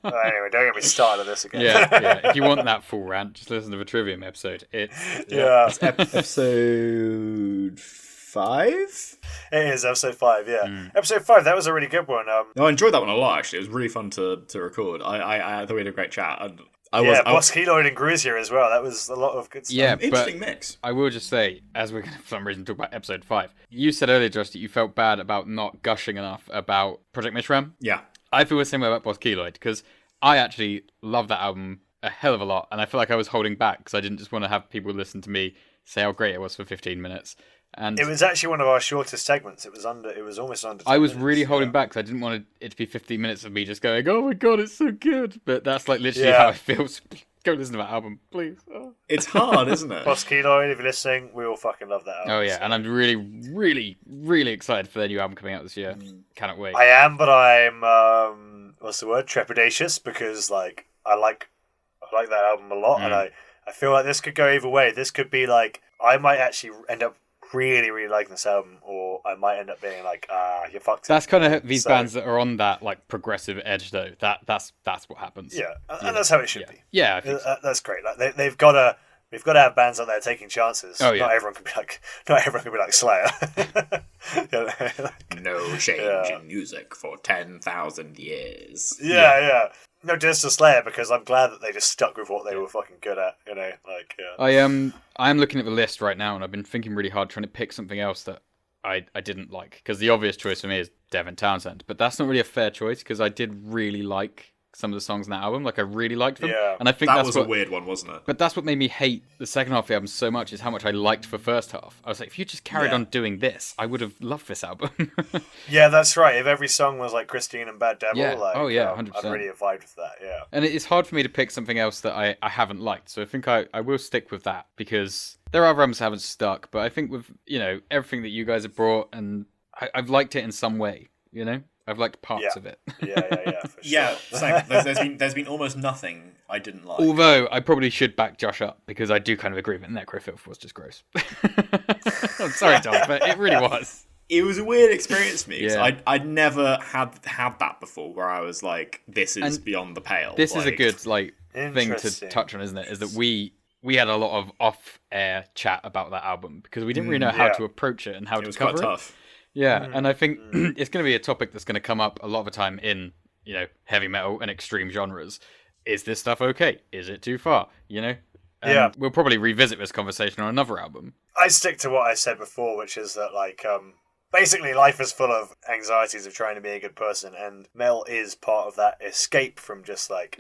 Anyway, don't get me started on this again. Yeah. If you want that full rant, just listen to the Trivium episode. It's Episode 5? It is episode 5, yeah. Episode 5, that was a really good one. No, I enjoyed that one a lot, actually. It was really fun to record. I thought we had a great chat. Boss Keloid and Gruzia as well. That was a lot of good stuff. Yeah, interesting but mix. I will just say, as we're going to, for some reason, talk about episode 5, you said earlier, Josh, that you felt bad about not gushing enough about Project Mishram. Yeah. I feel the same way about Boss Keloid, because I actually love that album a hell of a lot, and I feel like I was holding back, because I didn't just want to have people listen to me say how great it was for 15 minutes. And it was actually one of our shortest segments. It was almost under 10 I was minutes, really holding back because I didn't want it to be 15 minutes of me just going, oh my god, it's so good. But that's like literally how I feel. So go listen to that album, please. Oh. It's hard, isn't it? Boss Keloid, if you're listening, we all fucking love that album. Oh yeah, and I'm really, really, really excited for their new album coming out this year. Cannot wait. I am, but I'm what's the word? Trepidatious, because like I like that album a lot, and I feel like this could go either way. This could be like I might actually end up really, really liking this album, or I might end up being like, you fucked. That's kind of these bands that are on that like progressive edge, though. That's what happens. Yeah, and that's how it should be. Yeah, I think so. That's great. Like we've got to have bands out there taking chances. Oh, yeah. Not everyone can be like Slayer. No change in music for 10,000 years. Yeah. No diss to Slayer, because I'm glad that they just stuck with what they were fucking good at. You know, like I am looking at the list right now, and I've been thinking really hard trying to pick something else that I didn't like, because the obvious choice for me is Devon Townsend, but that's not really a fair choice because I did really like some of the songs in that album. Like I really liked them. Yeah. And I think That that's was what, a weird one, wasn't it? But that's what made me hate the second half of the album so much, is how much I liked the first half. I was like, if you just carried on doing this, I would have loved this album. Yeah, that's right. If every song was like Christine and Bad Devil, Yeah. like, 100%. I'd really have vibed with that, yeah. And it's hard for me to pick something else that I haven't liked. So I think I will stick with that, because there are other albums that haven't stuck. But I think with, everything that you guys have brought, and I've liked it in some way, I've liked parts of it. Yeah, for sure. Yeah, same. There's been almost nothing I didn't like. Although I probably should back Josh up, because I do kind of agree that Necrofilth was just gross. I'm sorry, Tom, but it really was. It was a weird experience for me. Yeah. I'd never had that before, where I was like, this is beyond the pale. This is a good thing to Interesting. touch on, isn't it? Is that we had a lot of off-air chat about that album, because we didn't really know how to approach it and how It to was cover quite it. tough. Yeah, and I think it's going to be a topic that's going to come up a lot of the time in, heavy metal and extreme genres. Is this stuff okay? Is it too far? And we'll probably revisit this conversation on another album. I stick to what I said before, which is that, like, basically life is full of anxieties of trying to be a good person, and metal is part of that escape from just, like,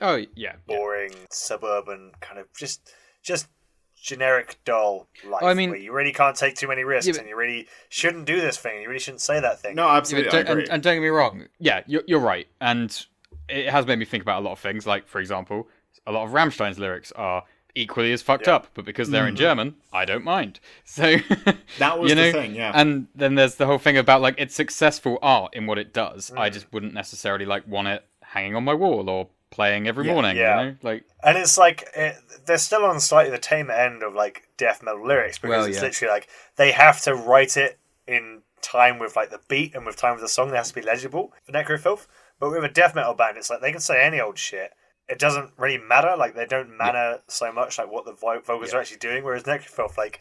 boring, suburban, kind of just generic, dull life, I mean, where you really can't take too many risks, but- and you really shouldn't do this thing, you really shouldn't say that thing. No, absolutely. I agree. And don't get me wrong. Yeah, you're right. And it has made me think about a lot of things. Like, for example, a lot of Rammstein's lyrics are equally as fucked up, but because they're in German, I don't mind. So That was the thing, yeah. And then there's the whole thing about, like, it's successful art in what it does. I just wouldn't necessarily, like, want it hanging on my wall or playing every morning. Like, and it's like they're still on slightly the tame end of like death metal lyrics, because it's literally like they have to write it in time with like the beat and with time with the song. It has to be legible for Necrofilth. But with a death metal band, it's like they can say any old shit. It doesn't really matter. Like they don't matter so much like what the vocals are actually doing. Whereas Necrofilth, like,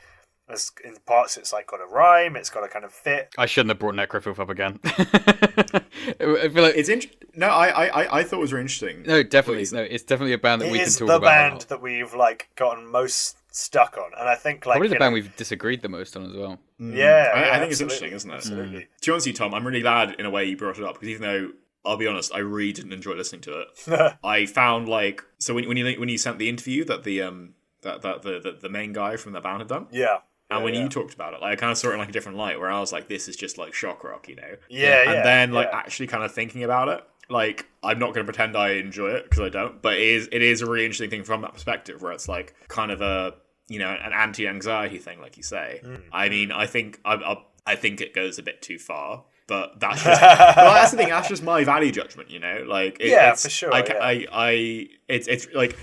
in parts, it's like got a rhyme. It's got to kind of fit. I shouldn't have brought Necrofilth up again. I feel like It's No, I thought it was really interesting. no, definitely, no. It's definitely a band that It we can is talk the about. a band lot. that we've like gotten most stuck on, and I think like Probably the band we've disagreed the most on as well. Yeah, I think absolutely. it's interesting, isn't it? Absolutely. To be honest with you, Tom, I'm really glad in a way you brought it up, because even though, I'll be honest, I really didn't enjoy listening to it. I found like, so when you sent the interview that the main guy from the band had done, Yeah. and when you talked about it, like, I kind of saw it in like a different light, where I was like, this is just like shock rock, Yeah, And then like actually kind of thinking about it, like, I'm not going to pretend I enjoy it, because I don't, but it is a really interesting thing from that perspective, where it's like kind of a, an anti-anxiety thing, like you say. I mean, I think it goes a bit too far. But that's just that's the thing. That's just my value judgment, Like, it's, for sure. It's like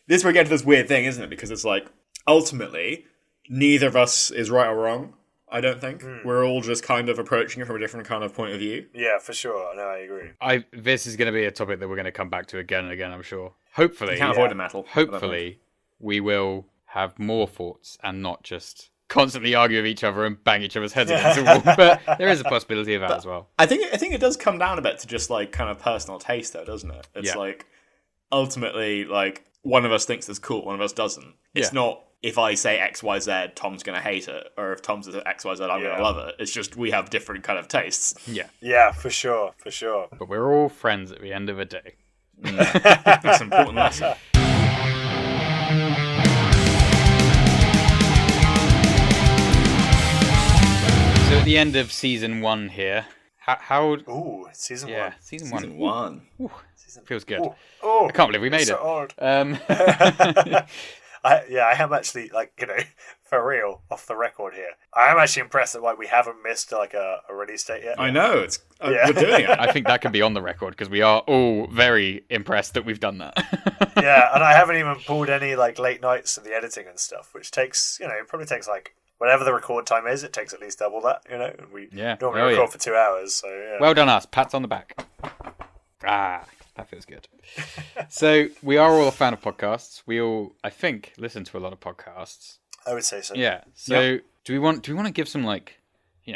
this. We get to this weird thing, isn't it? Because it's like ultimately neither of us is right or wrong. I don't think we're all just kind of approaching it from a different kind of point of view. Yeah, for sure. No, I agree. This is going to be a topic that we're going to come back to again and again, I'm sure. Hopefully, You can't avoid the metal. hopefully, we will have more thoughts and not just constantly argue with each other and bang each other's heads against the wall. But there is a possibility of that as well. I think it does come down a bit to just like kind of personal taste, though, doesn't it? It's like ultimately like one of us thinks it's cool, one of us doesn't. It's not, if I say XYZ, Tom's going to hate it, or if Tom says XYZ, I'm going to love it. It's just we have different kind of tastes. Yeah. Yeah, for sure. For sure. But we're all friends at the end of the day. That's an important lesson. So at the end of season 1 here, how Ooh, season yeah, one. season 1. Season 1. Ooh, feels good. Oh, I can't believe we made so it. odd. I I am actually, like, for real, off the record here. I am actually impressed that like we haven't missed like a release date yet. I know, it's we're doing it. think that can be on the record, because we are all very impressed that we've done that. Yeah, and I haven't even pulled any like late nights of the editing and stuff, which takes, it probably takes like whatever the record time is, it takes at least double that, and we normally record for 2 hours, so yeah. Well done us. Pats on the back. Ah, that feels good. So we are all a fan of podcasts. We all, I think, listen to a lot of podcasts. I would say so. Yeah. So do we want to give some like,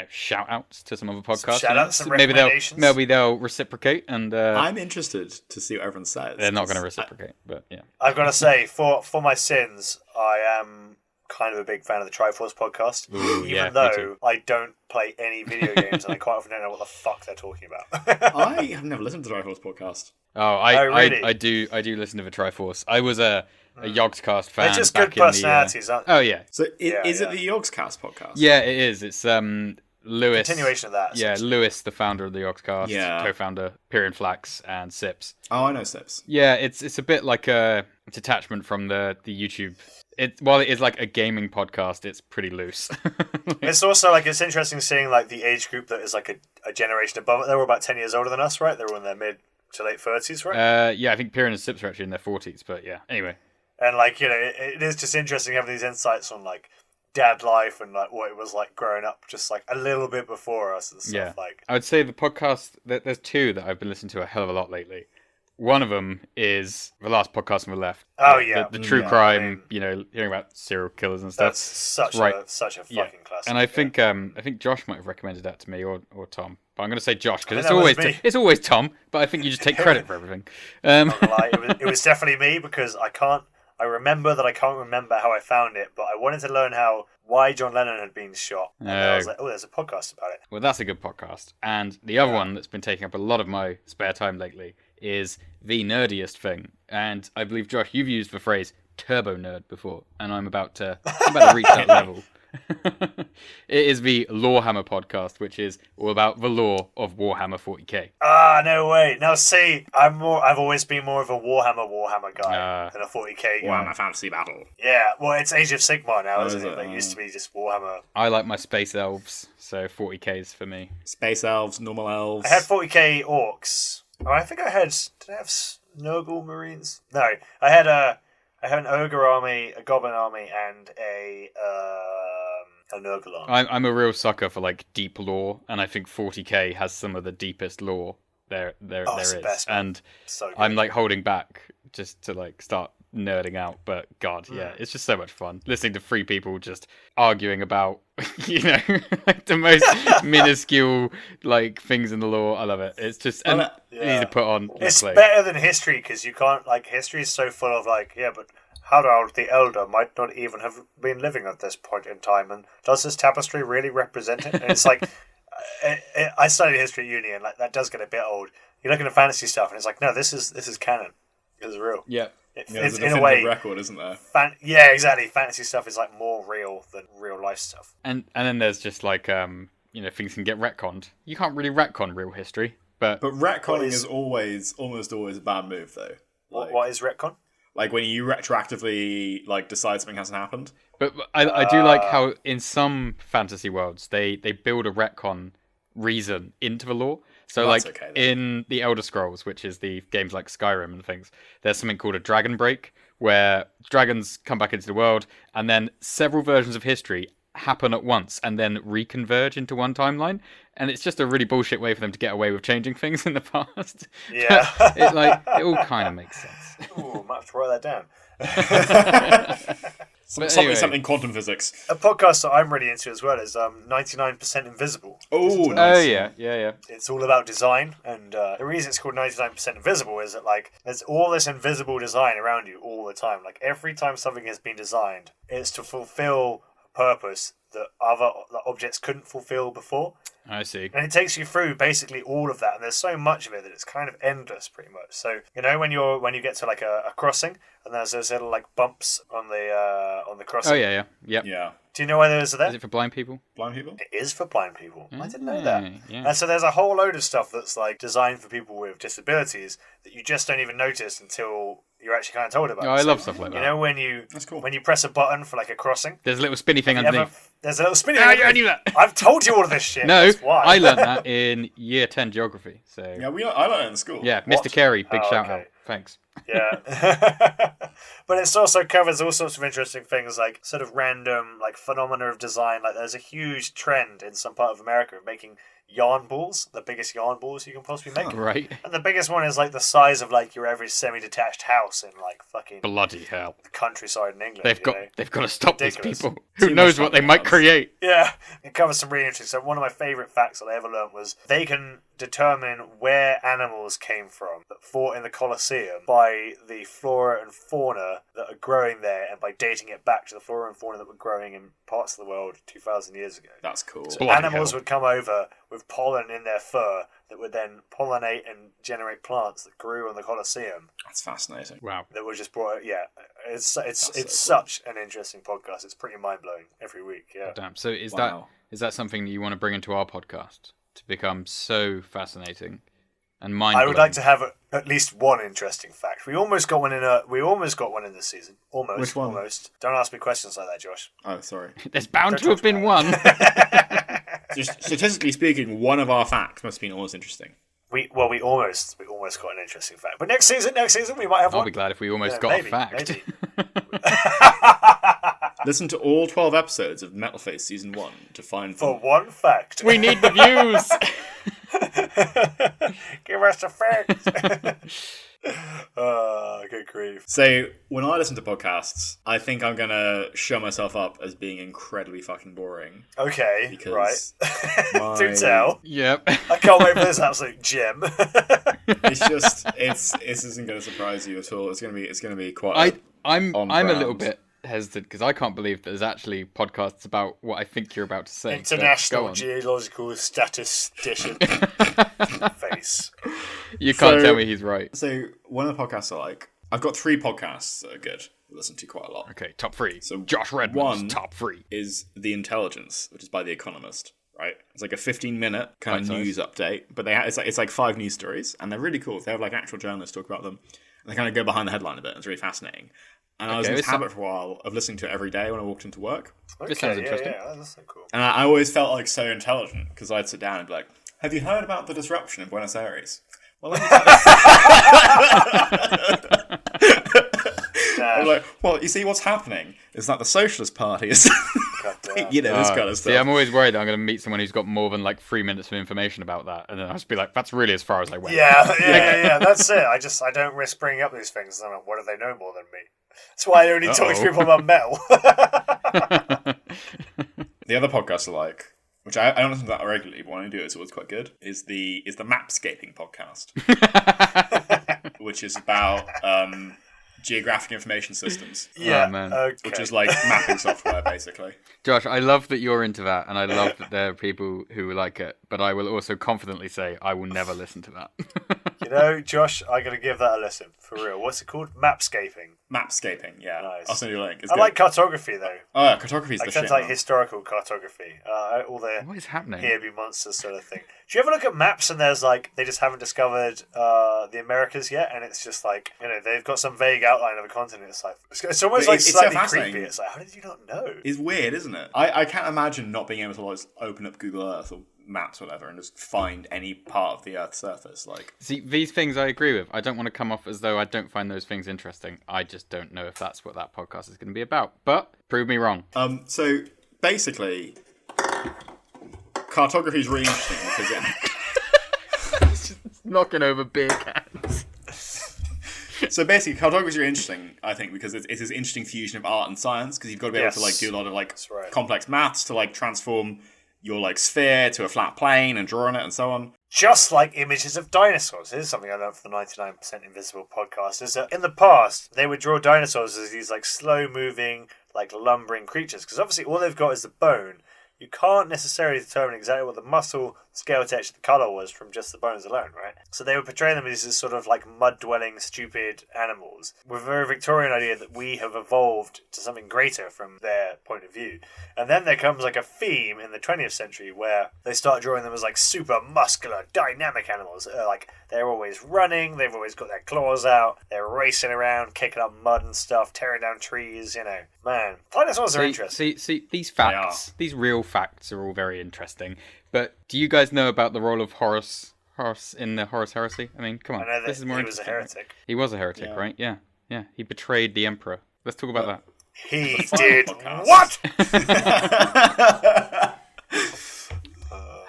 shout outs to some other podcasts? Shout outs, some maybe recommendations. maybe they'll reciprocate, and I'm interested to see what everyone says. they're not going to reciprocate, but yeah. I've got to say, for my sins, I am kind of a big fan of the Triforce podcast, Ooh, yeah, even me though too. I don't play any video games and I quite often don't know what the fuck they're talking about. I have never listened to the Triforce podcast. Oh, really? I do listen to the Triforce. I was a Yogscast fan. They're just back good personalities, in the, aren't they? Oh yeah. So is it the Yogscast podcast? Yeah, it is. It's Lewis. Continuation of that. Yeah, Lewis, the founder of the Yogscast, co-founder, Pyrian Flax, and Sips. Oh, I know Sips. Yeah, it's a bit like a detachment from the YouTube. While it is like a gaming podcast, it's pretty loose. It's also like it's interesting seeing like the age group that is like a generation above it. They were about 10 years older than us, right? They were in their mid to late 30s, right? Yeah, I think Pyrian and Sips are actually in their 40s, but yeah. Anyway. And like, you know, it is just interesting having these insights on like dad life and like what it was like growing up just like a little bit before us and stuff. Yeah. Like I would say the podcast, there's two that I've been listening to a hell of a lot lately. One of them is the last podcast on the left. Oh yeah, the true crime. You know, hearing about serial killers and stuff. That's such a fucking classic. And I think Josh might have recommended that to me or Tom. But I'm going to say Josh because it's always Tom. But I think you just take credit for everything. I'm not gonna lie, it was definitely me because I remember that I can't remember how I found it, but I wanted to learn why John Lennon had been shot. And I was like, oh, there's a podcast about it. Well, that's a good podcast. And the other one that's been taking up a lot of my spare time lately is The Nerdiest Thing. And I believe, Josh, you've used the phrase turbo nerd before, and I'm about to reach that level. It is the Lorehammer podcast, which is all about the lore of Warhammer 40k. Ah, no way. Now see, I've always been more of a Warhammer guy than a 40k guy. Warhammer Fantasy Battle. Yeah, well, it's Age of Sigmar now, isn't it? That used to be just Warhammer. I like my space elves, so 40k's for me. Space elves, normal elves. I had 40k orcs. Oh, I think did I have Nurgle Marines? No, I had an ogre army, a goblin army, and a Nurgle army. I'm a real sucker for like deep lore, and I think 40k has some of the deepest lore there is. Best, and so I'm like holding back just to like start nerding out, but God, yeah, it's just so much fun listening to three people just arguing about like the most minuscule like things in the lore. I love it. It's just easy to put on. It's better than history because you can't like history is so full of like but Harald the Elder might not even have been living at this point in time, and does this tapestry really represent it? And it's like I studied history at uni, and like that does get a bit old. You're looking at fantasy stuff, and it's like, no, this is canon. This is real. Yeah. There's in a way record, isn't there? Yeah, exactly. Fantasy stuff is like more real than real life stuff. And then there's just like things can get retconned. You can't really retcon real history, but retconning is almost always a bad move, though. Like, what is retcon? Like when you retroactively like decide something hasn't happened. But I do like how in some fantasy worlds they build a retcon reason into the lore. So like in the Elder Scrolls, which is the games like Skyrim and things, there's something called a dragon break, where dragons come back into the world, and then several versions of history happen at once and then reconverge into one timeline. And it's just a really bullshit way for them to get away with changing things in the past. Yeah. it all kind of makes sense. Ooh, might have to write that down. Something quantum physics. A podcast that I'm really into as well is 99% Invisible. Oh, nice. Oh, yeah. It's all about design, and the reason it's called 99% Invisible is that like there's all this invisible design around you all the time. Like every time something has been designed, it's to fulfill a purpose that other objects couldn't fulfill before. I see. And it takes you through basically all of that, and there's so much of it that it's kind of endless, pretty much. So when you get to like a crossing, and there's those little like bumps on the crossing. Oh yeah. Do you know why those are there? Is it for blind people? Blind people? It is for blind people. I didn't know that. Yeah. And so there's a whole load of stuff that's like designed for people with disabilities that you just don't even notice until you're actually kind of told about. Oh, I love stuff like that. You know That's cool. when you press a button for like a crossing, there's a little spinny thing underneath. There's a little spinny. I knew that. I've told you all of this shit. No, that's why. I learned that in year 10 geography. So Yeah, I learned it in school. yeah, Mr. Carey, big shout out. Thanks. Yeah. But it also covers all sorts of interesting things like sort of random like phenomena of design. Like there's a huge trend in some part of America of making yarn balls, the biggest yarn balls you can possibly make. Right. And the biggest one is like the size of like your average semi-detached house in like fucking Bloody hell. the countryside in England. They've got to stop Ridiculous. these people. Who knows what they might create? Yeah, it covers some really interesting. So one of my favourite facts that I ever learned was they can determine where animals came from that fought in the Colosseum by the flora and fauna that are growing there, and by dating it back to the flora and fauna that were growing in parts of the world 2,000 years ago. That's cool. So animals would come over with pollen in their fur that would then pollinate and generate plants that grew in the Colosseum. That's fascinating. Wow. That was just brought. Yeah, it's so such an interesting podcast. It's pretty mind blowing every week. Yeah. Damn. So is that something that you want to bring into our podcast to become so fascinating and mind? I would like to have at least one interesting fact. We almost got one in this season. Almost. Which one? Almost. Don't ask me questions like that, Josh. Oh, sorry. There's bound to have been one. Just statistically speaking, one of our facts must have been almost interesting. We almost got an interesting fact. But next season we might have one. I'll be glad if we almost got a fact. Maybe. Listen to all 12 episodes of Metal Face Season 1 to find For one fact. We need the views. Give us a fact. Good grief. So, when I listen to podcasts, I think I'm going to show myself up as being incredibly fucking boring. Okay, Because right. Do tell. Yep. I can't wait for this absolute gem. It's just, this isn't going to surprise you at all. It's going to be quite. I'm on a little brand. bit hesitant because I can't believe that there's actually podcasts about what I think you're about to say. International Geological Statistician. Face. You can't tell me he's right. So, one of the podcasts I like, I've got 3 podcasts that are good. I listen to quite a lot. Okay, top 3. So Josh Redman's one top 3 is The Intelligence, which is by The Economist. Right, it's like a 15-minute kind of Bite-sized. news update, but it's like 5 news stories, and they're really cool. They have like actual journalists talk about them, and they kind of go behind the headline a bit. It's really fascinating. And I was in this habit for a while of listening to it every day when I walked into work. This sounds interesting. Yeah, that's so cool. And I always felt like so intelligent because I'd sit down and be like, "Have you heard about the disruption in Buenos Aires?" Well, let me tell you. I'm like, well, you see, what's happening is that the Socialist Party is, this kind of stuff. See, I'm always worried that I'm going to meet someone who's got more than like 3 minutes of information about that, and then I'll just be like, "That's really as far as I went." Yeah. That's it. I don't risk bringing up these things. I'm like, what do they know more than me? That's why I only talk to people about metal. The other podcast I like, which I don't listen to that regularly, but when I do, it's always quite good, is the Mapscaping podcast, which is about geographic information systems. Yeah, man. Okay. Which is like mapping software, basically. Josh, I love that you're into that, and I love that there are people who like it, but I will also confidently say I will never listen to that. You know, Josh, I got to give that a listen, for real. What's it called? Mapscaping. Mapscaping, yeah. Nice. I'll send you a link. It's I good. like cartography, though. Oh, yeah, cartography's Like, the sounds shit, like man. historical cartography. All the What is happening? here be monsters sort of thing. Do you ever look at maps and there's like, they just haven't discovered the Americas yet, and it's just like, you know, they've got some vague outline of a continent. It's like, it's almost But like it's so slightly fascinating. creepy. It's like, how did you not know? It's weird, isn't it? I can't imagine not being able to like open up Google Earth or maps or whatever and just find any part of the Earth's surface. Like, See, these things I agree with. I don't want to come off as though I don't find those things interesting. I just don't know if that's what that podcast is going to be about. But prove me wrong. so basically, cartography is really interesting because Knocking over big hands. So basically, cartography is really interesting, I think, because it's this interesting fusion of art and science. Because you've got to be able to like do a lot of like complex maths to like transform your like sphere to a flat plane and draw on it and so on. Just like images of dinosaurs. This is something I learned from the 99% Invisible podcast, is that in the past, they would draw dinosaurs as these like slow-moving, like lumbering creatures. Because obviously all they've got is the bone. You can't necessarily determine exactly what the muscle, scale texture, the colour was from just the bones alone, right? So they would portray them as this sort of like mud-dwelling, stupid animals with a very Victorian idea that we have evolved to something greater from their point of view. And then there comes like a theme in the 20th century where they start drawing them as like super muscular, dynamic animals. Like they're always running, they've always got their claws out, they're racing around, kicking up mud and stuff, tearing down trees, you know. Man, dinosaurs are interesting. See, these facts, these real facts are all very interesting. But do you guys know about the role of Horus in the Horus Heresy? I mean, come on. I know that this is more he was a interesting. heretic. He was a heretic, right? Yeah. He betrayed the Emperor. Let's talk about that. He did what?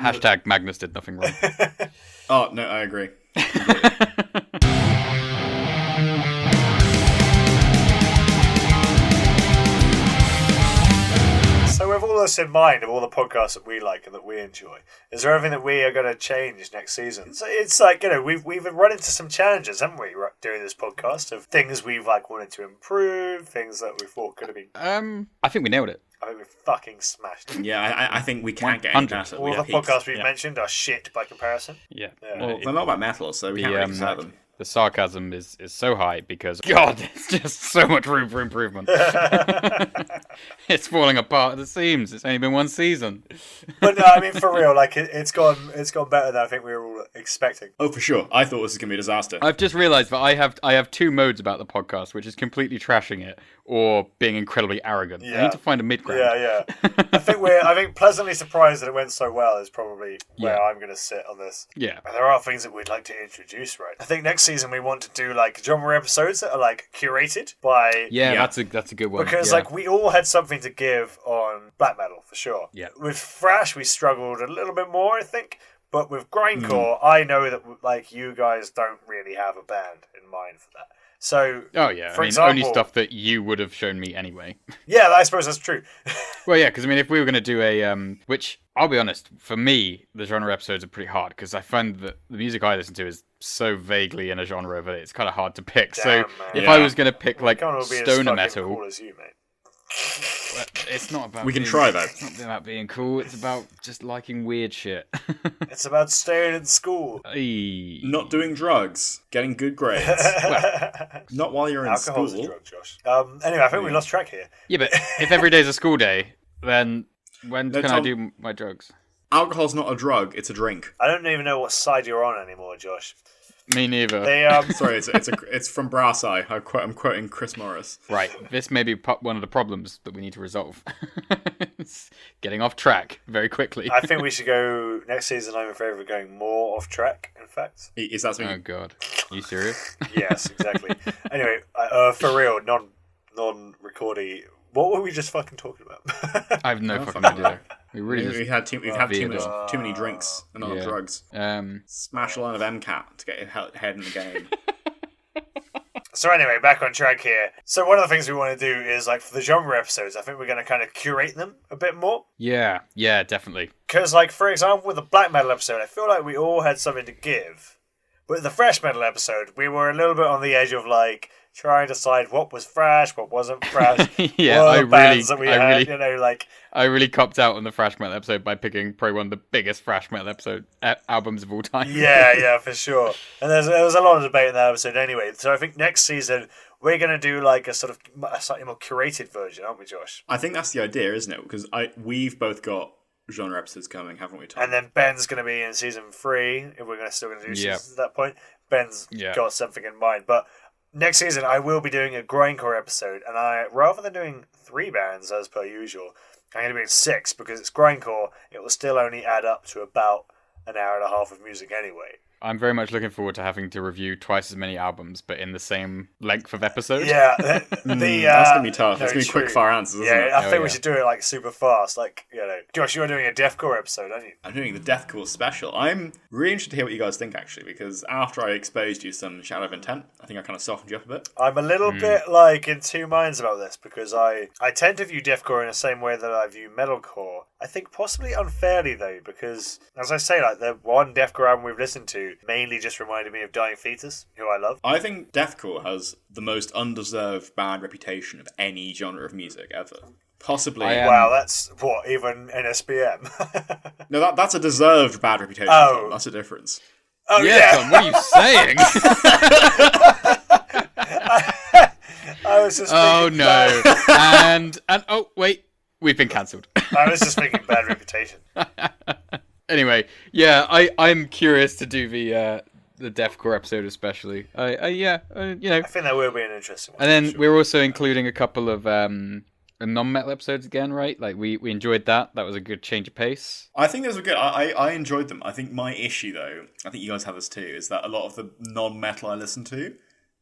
Hashtag Magnus did nothing wrong. Oh, no, I agree. So with all this in mind of all the podcasts that we like and that we enjoy, is there anything that we are going to change next season? So it's like, we've run into some challenges, haven't we, doing this podcast, of things we've wanted to improve, things that we thought could have been. I think we nailed it. I think we fucking smashed it. Yeah, I think we can't get any better. All the podcasts we've mentioned are shit by comparison. Yeah. Well, they're not about metal, so we can't really compare them. The sarcasm is so high because, God, there's just so much room for improvement. It's falling apart at the seams. It's only been one season. But no, I mean, for real, it's gone better than I think we were all expecting. Oh, for sure. I thought this was going to be a disaster. I've just realised that I have two modes about the podcast, which is completely trashing it or being incredibly arrogant. Yeah. I need to find a mid-ground. Yeah. I think pleasantly surprised that it went so well is probably where I'm going to sit on this. Yeah. And there are things that we'd like to introduce, right? I think next season we want to do genre episodes that are curated by... Yeah, that's a good one. Because we all had something to give on black metal, for sure. Yeah. With thrash, we struggled a little bit more, I think. But with grindcore, I know that you guys don't really have a band in mind for that. So, for example, only stuff that you would have shown me anyway. Yeah, I suppose that's true. Well, yeah, because if we were going to do a, which I'll be honest, for me, the genre episodes are pretty hard because I find that the music I listen to is so vaguely in a genre that it's kind of hard to pick. Damn, if I was going to pick stoner metal, cool as you, mate. It's not about. We can try that. It's not about being cool. It's about just liking weird shit. It's about staying in school, not doing drugs, getting good grades. Not while you're in school. Alcohol's a drug, Josh. Anyway, I think we lost track here. Yeah, but if every day's a school day, then when can I do my drugs? Alcohol's not a drug; it's a drink. I don't even know what side you're on anymore, Josh. Me neither. Sorry, it's from Brass Eye. I'm quoting Chris Morris. Right, this may be one of the problems that we need to resolve. It's getting off track very quickly. I think we should go next season. I'm in favour of going more off track. In fact, Is that something? Oh God, are you serious? Yes, exactly. Anyway, for real, non-recordy. What were we just fucking talking about? I have no fucking idea. We've had too many drinks and other drugs. Smash a line of MCAT to get your head in the game. So anyway, back on track here. So one of the things we want to do is for the genre episodes, I think we're going to kind of curate them a bit more. Yeah, definitely. Because for example, with the black metal episode, I feel like we all had something to give. But with the thrash metal episode, we were a little bit on the edge of trying to decide what was thrash, what wasn't thrash. Yeah, I really copped out on the thrash metal episode by picking probably one of the biggest thrash metal albums of all time. Yeah, for sure. And there was a lot of debate in that episode anyway. So I think next season we're going to do a slightly more curated version, aren't we, Josh? I think that's the idea, isn't it? Because we've both got genre episodes coming, haven't we, Tom? And then Ben's going to be in season 3 if we're still going to do seasons at that point. Ben's got something in mind, but. Next season, I will be doing a grindcore episode, and rather than doing 3 bands as per usual, I'm going to be doing 6 because it's grindcore. It will still only add up to about an hour and a half of music anyway. I'm very much looking forward to having to review twice as many albums, but in the same length of episode. Yeah, that's gonna be tough. It's gonna be quick fire answers, isn't it? I think we should do it super fast. Josh, you're doing a deathcore episode, aren't you? I'm doing the deathcore special. I'm really interested to hear what you guys think, actually, because after I exposed you some Shadow of Intent, I think I kind of softened you up a bit. I'm a little bit in two minds about this because I tend to view deathcore in the same way that I view metalcore. I think possibly unfairly though, because as I say, the one deathcore album we've listened to mainly just reminded me of Dying Fetus, who I love. I think deathcore has the most undeserved bad reputation of any genre of music ever. Possibly. Wow, that's what, even NSBM? No, that's a deserved bad reputation. Oh. That's a difference. Oh yeah. Tom, what are you saying? I was just thinking no. and oh wait, we've been cancelled. I was just thinking bad reputation. Anyway, I'm curious to do the deathcore episode especially. I think that will be an interesting one. And then we're also including a couple of non-metal episodes again, right? We enjoyed that. That was a good change of pace. I think those were good. I enjoyed them. I think my issue though, I think you guys have this too, is that a lot of the non-metal I listen to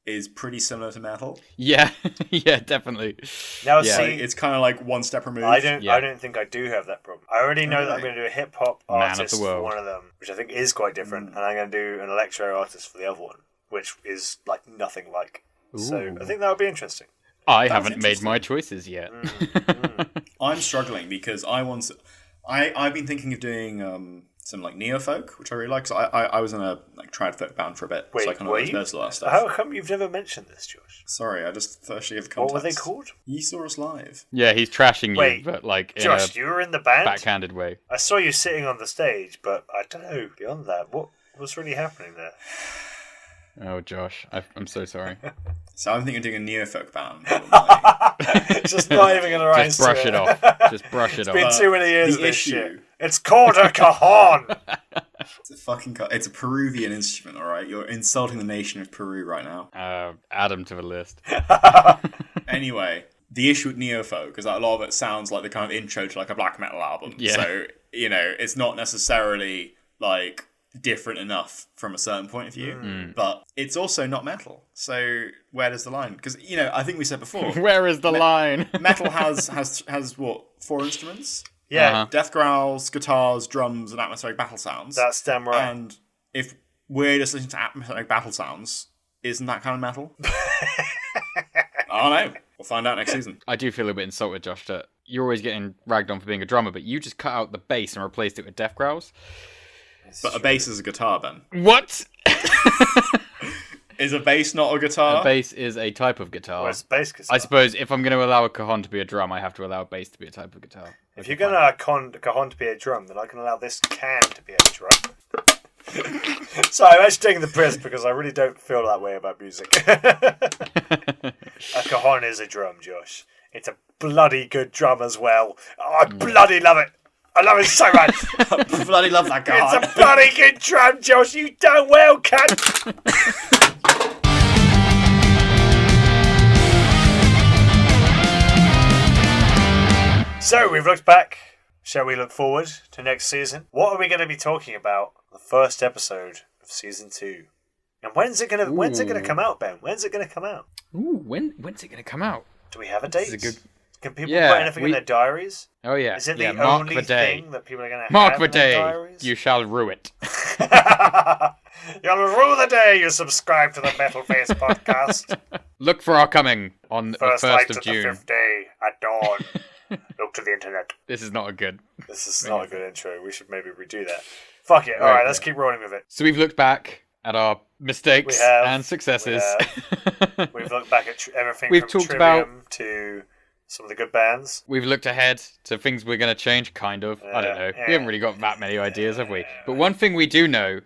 is pretty similar to metal. Yeah, definitely. Now, see, it's kind of one step removed. I don't think I do have that problem. I already know that I'm going to do a hip hop artist for one of them, which I think is quite different, and I'm going to do an electro artist for the other one, which is nothing like. Ooh. So I think that would be interesting. I haven't made my choices yet. I'm struggling because I've been thinking of doing some like neo-folk, which I really like. So I was in a like trad folk band for a bit, so I kind of knows all that stuff. How come you've never mentioned this, Josh? Sorry, I just thought I should give context. What were they called? You Saw Us Live. Yeah, he's trashing you, but like in Josh, you were in the band? backhanded way. I saw you sitting on the stage, but I don't know, beyond that, what's really happening there? Oh, Josh, I'm so sorry. So I'm thinking of doing a neo-folk band. Just not even going to rise Just brush to it off. Just brush it It's been off. too many years the of this issue- shit. It's called a cajon! It's a Peruvian instrument, alright? You're insulting the nation of Peru right now. Add him to the list. Anyway, the issue with neo-folk is that a lot of it sounds like the kind of intro to like a black metal album. Yeah. So, it's not necessarily like different enough from a certain point of view, but it's also not metal. So where does the line? Because I think we said before, Where is the line? metal has what, 4 instruments? Yeah, Death growls, guitars, drums, and atmospheric battle sounds. that's damn right. And if we're just listening to atmospheric battle sounds, isn't that kind of metal? I don't know. We'll find out next season. I do feel a little bit insulted, Josh, that you're always getting ragged on for being a drummer, but you just cut out the bass and replaced it with death growls. But a bass is a guitar, Ben. What? Is a bass not a guitar? A bass is a type of guitar. Where's bass guitar? I suppose if I'm going to allow a cajon to be a drum, I have to allow a bass to be a type of guitar. If you're going to allow cajon to be a drum, then I can allow this can to be a drum. Sorry, I'm actually taking the piss because I really don't feel that way about music. A cajon is a drum, Josh. It's a bloody good drum as well. Oh, I bloody love it. I love it so much. I bloody love that guy. It's a bloody good drum, Josh. You done well, cunt. So, we've looked back. Shall we look forward to next season? What are we going to be talking about the first episode of season 2? And when's it going to come out, Ben? When's it going to come out? Ooh, when's it going to come out? Do we have a date? This is a good... Can people put anything in their diaries? Oh, yeah. Is it yeah, the mark only the day. thing that people are going to Mark have the in their day. diaries? You shall rue it. You'll rule the day you subscribe to the Metal Face podcast. Look for our coming on the First 1st light of of June. the 5th day at dawn. Look to the internet. This is not a good... This is not a good intro. We should maybe redo that. Fuck it. Alright, let's keep rolling with it. So we've looked back at our mistakes We have, and successes. We've looked back at everything We've from talked Trivium to some of the good bands. We've looked ahead to things we're going to change, kind of. I don't know. We haven't really got that many ideas, have we? But one thing we do know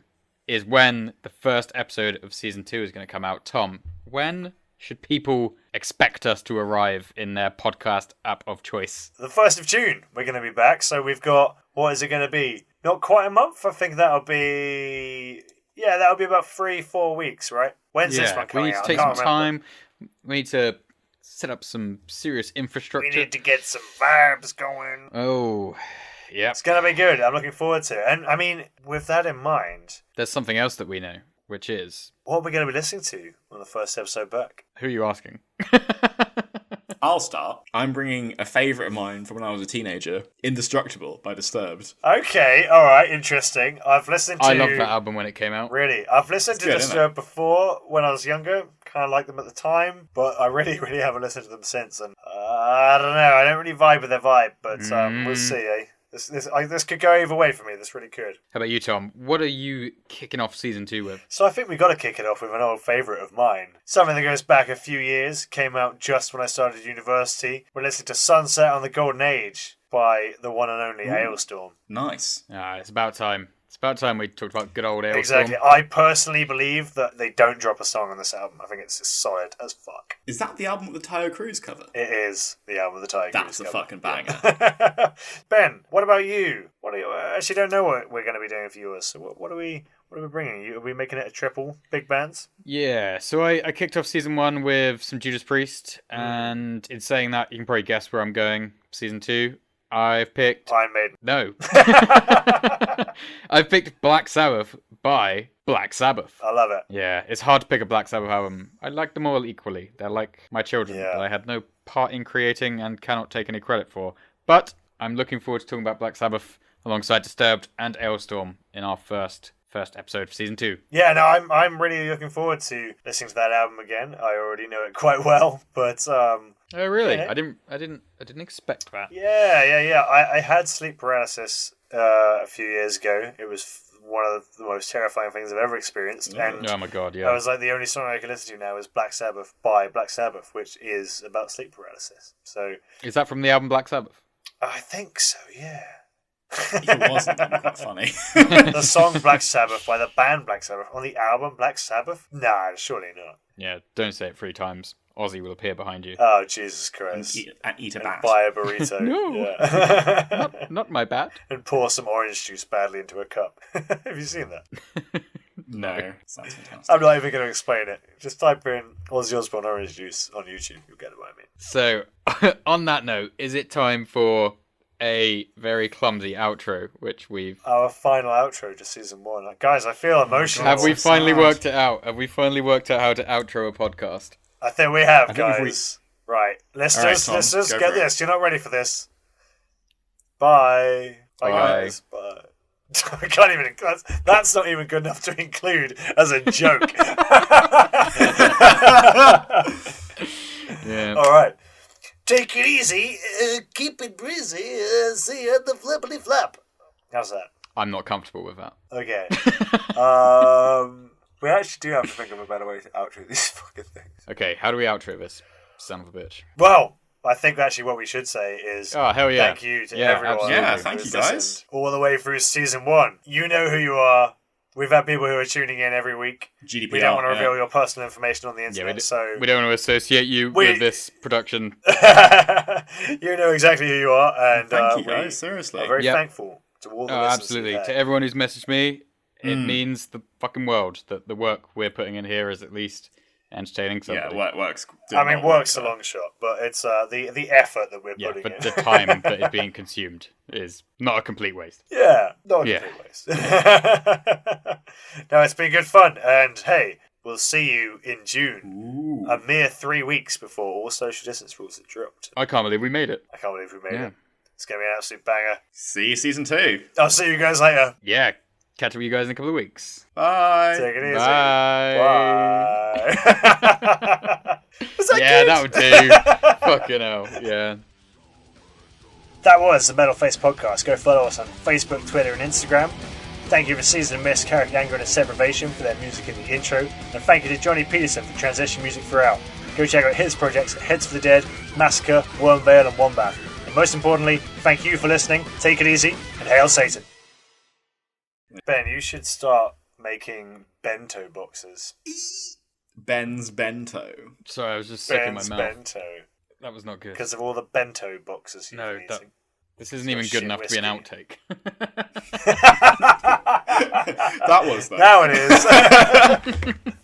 is when the first episode of Season 2 is going to come out. Tom, when should people expect us to arrive in their podcast app of choice? The 1st of June, we're going to be back. So we've got, what is it going to be? Not quite a month. I think that'll be... Yeah, that'll be about 3-4 weeks, right? When's this one coming out? We need to take some time. We need to set up some serious infrastructure. We need to get some vibes going. Oh, yeah. It's going to be good. I'm looking forward to it. And, I mean, with that in mind... There's something else that we know, which is... What are we going to be listening to on the first episode back? Who are you asking? I'll start. I'm bringing a favourite of mine from when I was a teenager, Indestructible by Disturbed. Okay, alright, interesting. I've listened to... I loved that album when it came out. Really? I've listened to good, Disturbed before when I was younger. Kind of liked them at the time, but I really, really haven't listened to them since. And I don't know, I don't really vibe with their vibe, but we'll see, eh? This could go either way for me. This really could. How about you, Tom? What are you kicking off season 2 with? So I think we got to kick it off with an old favourite of mine. Something that goes back a few years. Came out just when I started university. We're listening to Sunset on the Golden Age by the one and only Ailstorm. Nice. It's about time. It's about time we talked about good old Ailstorm. Exactly. I personally believe that they don't drop a song on this album. I think it's just solid as fuck. Is that the album with the Tayo Cruz cover? It is the album with the Tiger. That's a fucking banger. Yeah. Ben, what about you? What are you? I actually don't know what we're going to be doing for yours. So what are we bringing? Are we making it a triple big bands? Yeah, so I kicked off season 1 with some Judas Priest, and in saying that, you can probably guess where I'm going. Season 2, I've picked... Iron Maiden. No. I've picked Black Sabbath by Black Sabbath. I love it. Yeah, it's hard to pick a Black Sabbath album. I like them all equally. They're like my children that I had no part in creating and cannot take any credit for. But I'm looking forward to talking about Black Sabbath alongside Disturbed and Ailstorm in our first first episode for season 2. Yeah, no, I'm really looking forward to listening to that album again. I already know it quite well, but Oh, really? Yeah. I didn't expect that. yeah. I had sleep paralysis a few years ago. It was one of the most terrifying things I've ever experienced, and Oh my god, yeah. I was like, the only song I can listen to now is Black Sabbath by Black Sabbath, which is about sleep paralysis. So Is that from the album Black Sabbath? I think so, yeah. If it wasn't, that'd be quite funny. The song Black Sabbath by the band Black Sabbath on the album Black Sabbath? Nah, surely not. Yeah, don't say it 3 times. Ozzy will appear behind you. Oh, Jesus Christ. And eat a And bat. buy a burrito. No. Yeah. Not my bat. And pour some orange juice badly into a cup. Have you seen that? No. Sounds fantastic. I'm not even going to explain it. Just type in Ozzy Osbourne orange juice on YouTube. You'll get what I mean. So, on that note, is it time for a very clumsy outro, which we've... Our final outro to season 1. Like, guys, I feel emotional. Have we so finally sad. worked it out? Have we finally worked out how to outro a podcast? I think we have, I think if guys. Right. Let's All right, just Tom, let's just go get for it. this. You're not ready for this. Bye. Bye, Bye. guys. Bye. I can't even. That's not even good enough to include as a joke. Yeah. All right. Take it easy. Keep it breezy. See you at the flippity flap. How's that? I'm not comfortable with that. Okay. We actually do have to think of a better way to outro these fucking things. Okay, how do we outro this? Son of a bitch. Well, I think actually what we should say is Oh, hell yeah. thank you to Yeah, everyone. absolutely. Yeah, who thank has you, guys. listened all the way through season 1. You know who you are. We've had people who are tuning in every week. GDPR. We don't want to yeah. reveal your personal information on the Yeah, internet, so we don't want to associate you with this production. you know exactly who you are, and Thank you, we guys. Seriously. are very Yep. thankful to all the Oh, listeners. absolutely. we've had. To everyone who's messaged me, it means the fucking world that the work we're putting in here is at least entertaining somebody. Yeah, works. I mean, work's a long shot, but it's the effort that we're Yeah, putting but in. the time that is being consumed is not a complete waste. Yeah, not a Yeah. complete waste. No, it's been good fun, and hey, we'll see you in June, a mere 3 weeks before all social distance rules are dropped. I can't believe we made it. I can't believe we made Yeah. it. It's going to be an absolute banger. See you season 2. I'll see you guys later. Yeah, catch up with you guys in a couple of weeks. Bye. Take it easy. Bye. Bye. Was that Yeah, good? that would do. Fucking hell, yeah. That was the Metal Face Podcast. Go follow us on Facebook, Twitter, and Instagram. Thank you for Season and Miss, Character Anger, and Separation for their music in the intro. And thank you to Johnny Peterson for transition music throughout. Go check out his projects at Heads for the Dead, Massacre, Wormvale, and Wombat. And most importantly, thank you for listening. Take it easy, and hail Satan. Ben, you should start making bento boxes. Ben's Bento. Sorry, I was just sick in my Ben's mouth. Bento. That was not good. Because of all the bento boxes you've No, been that- eating. This isn't It's even got good shit enough to be an whiskey. outtake. That was though. Now it is.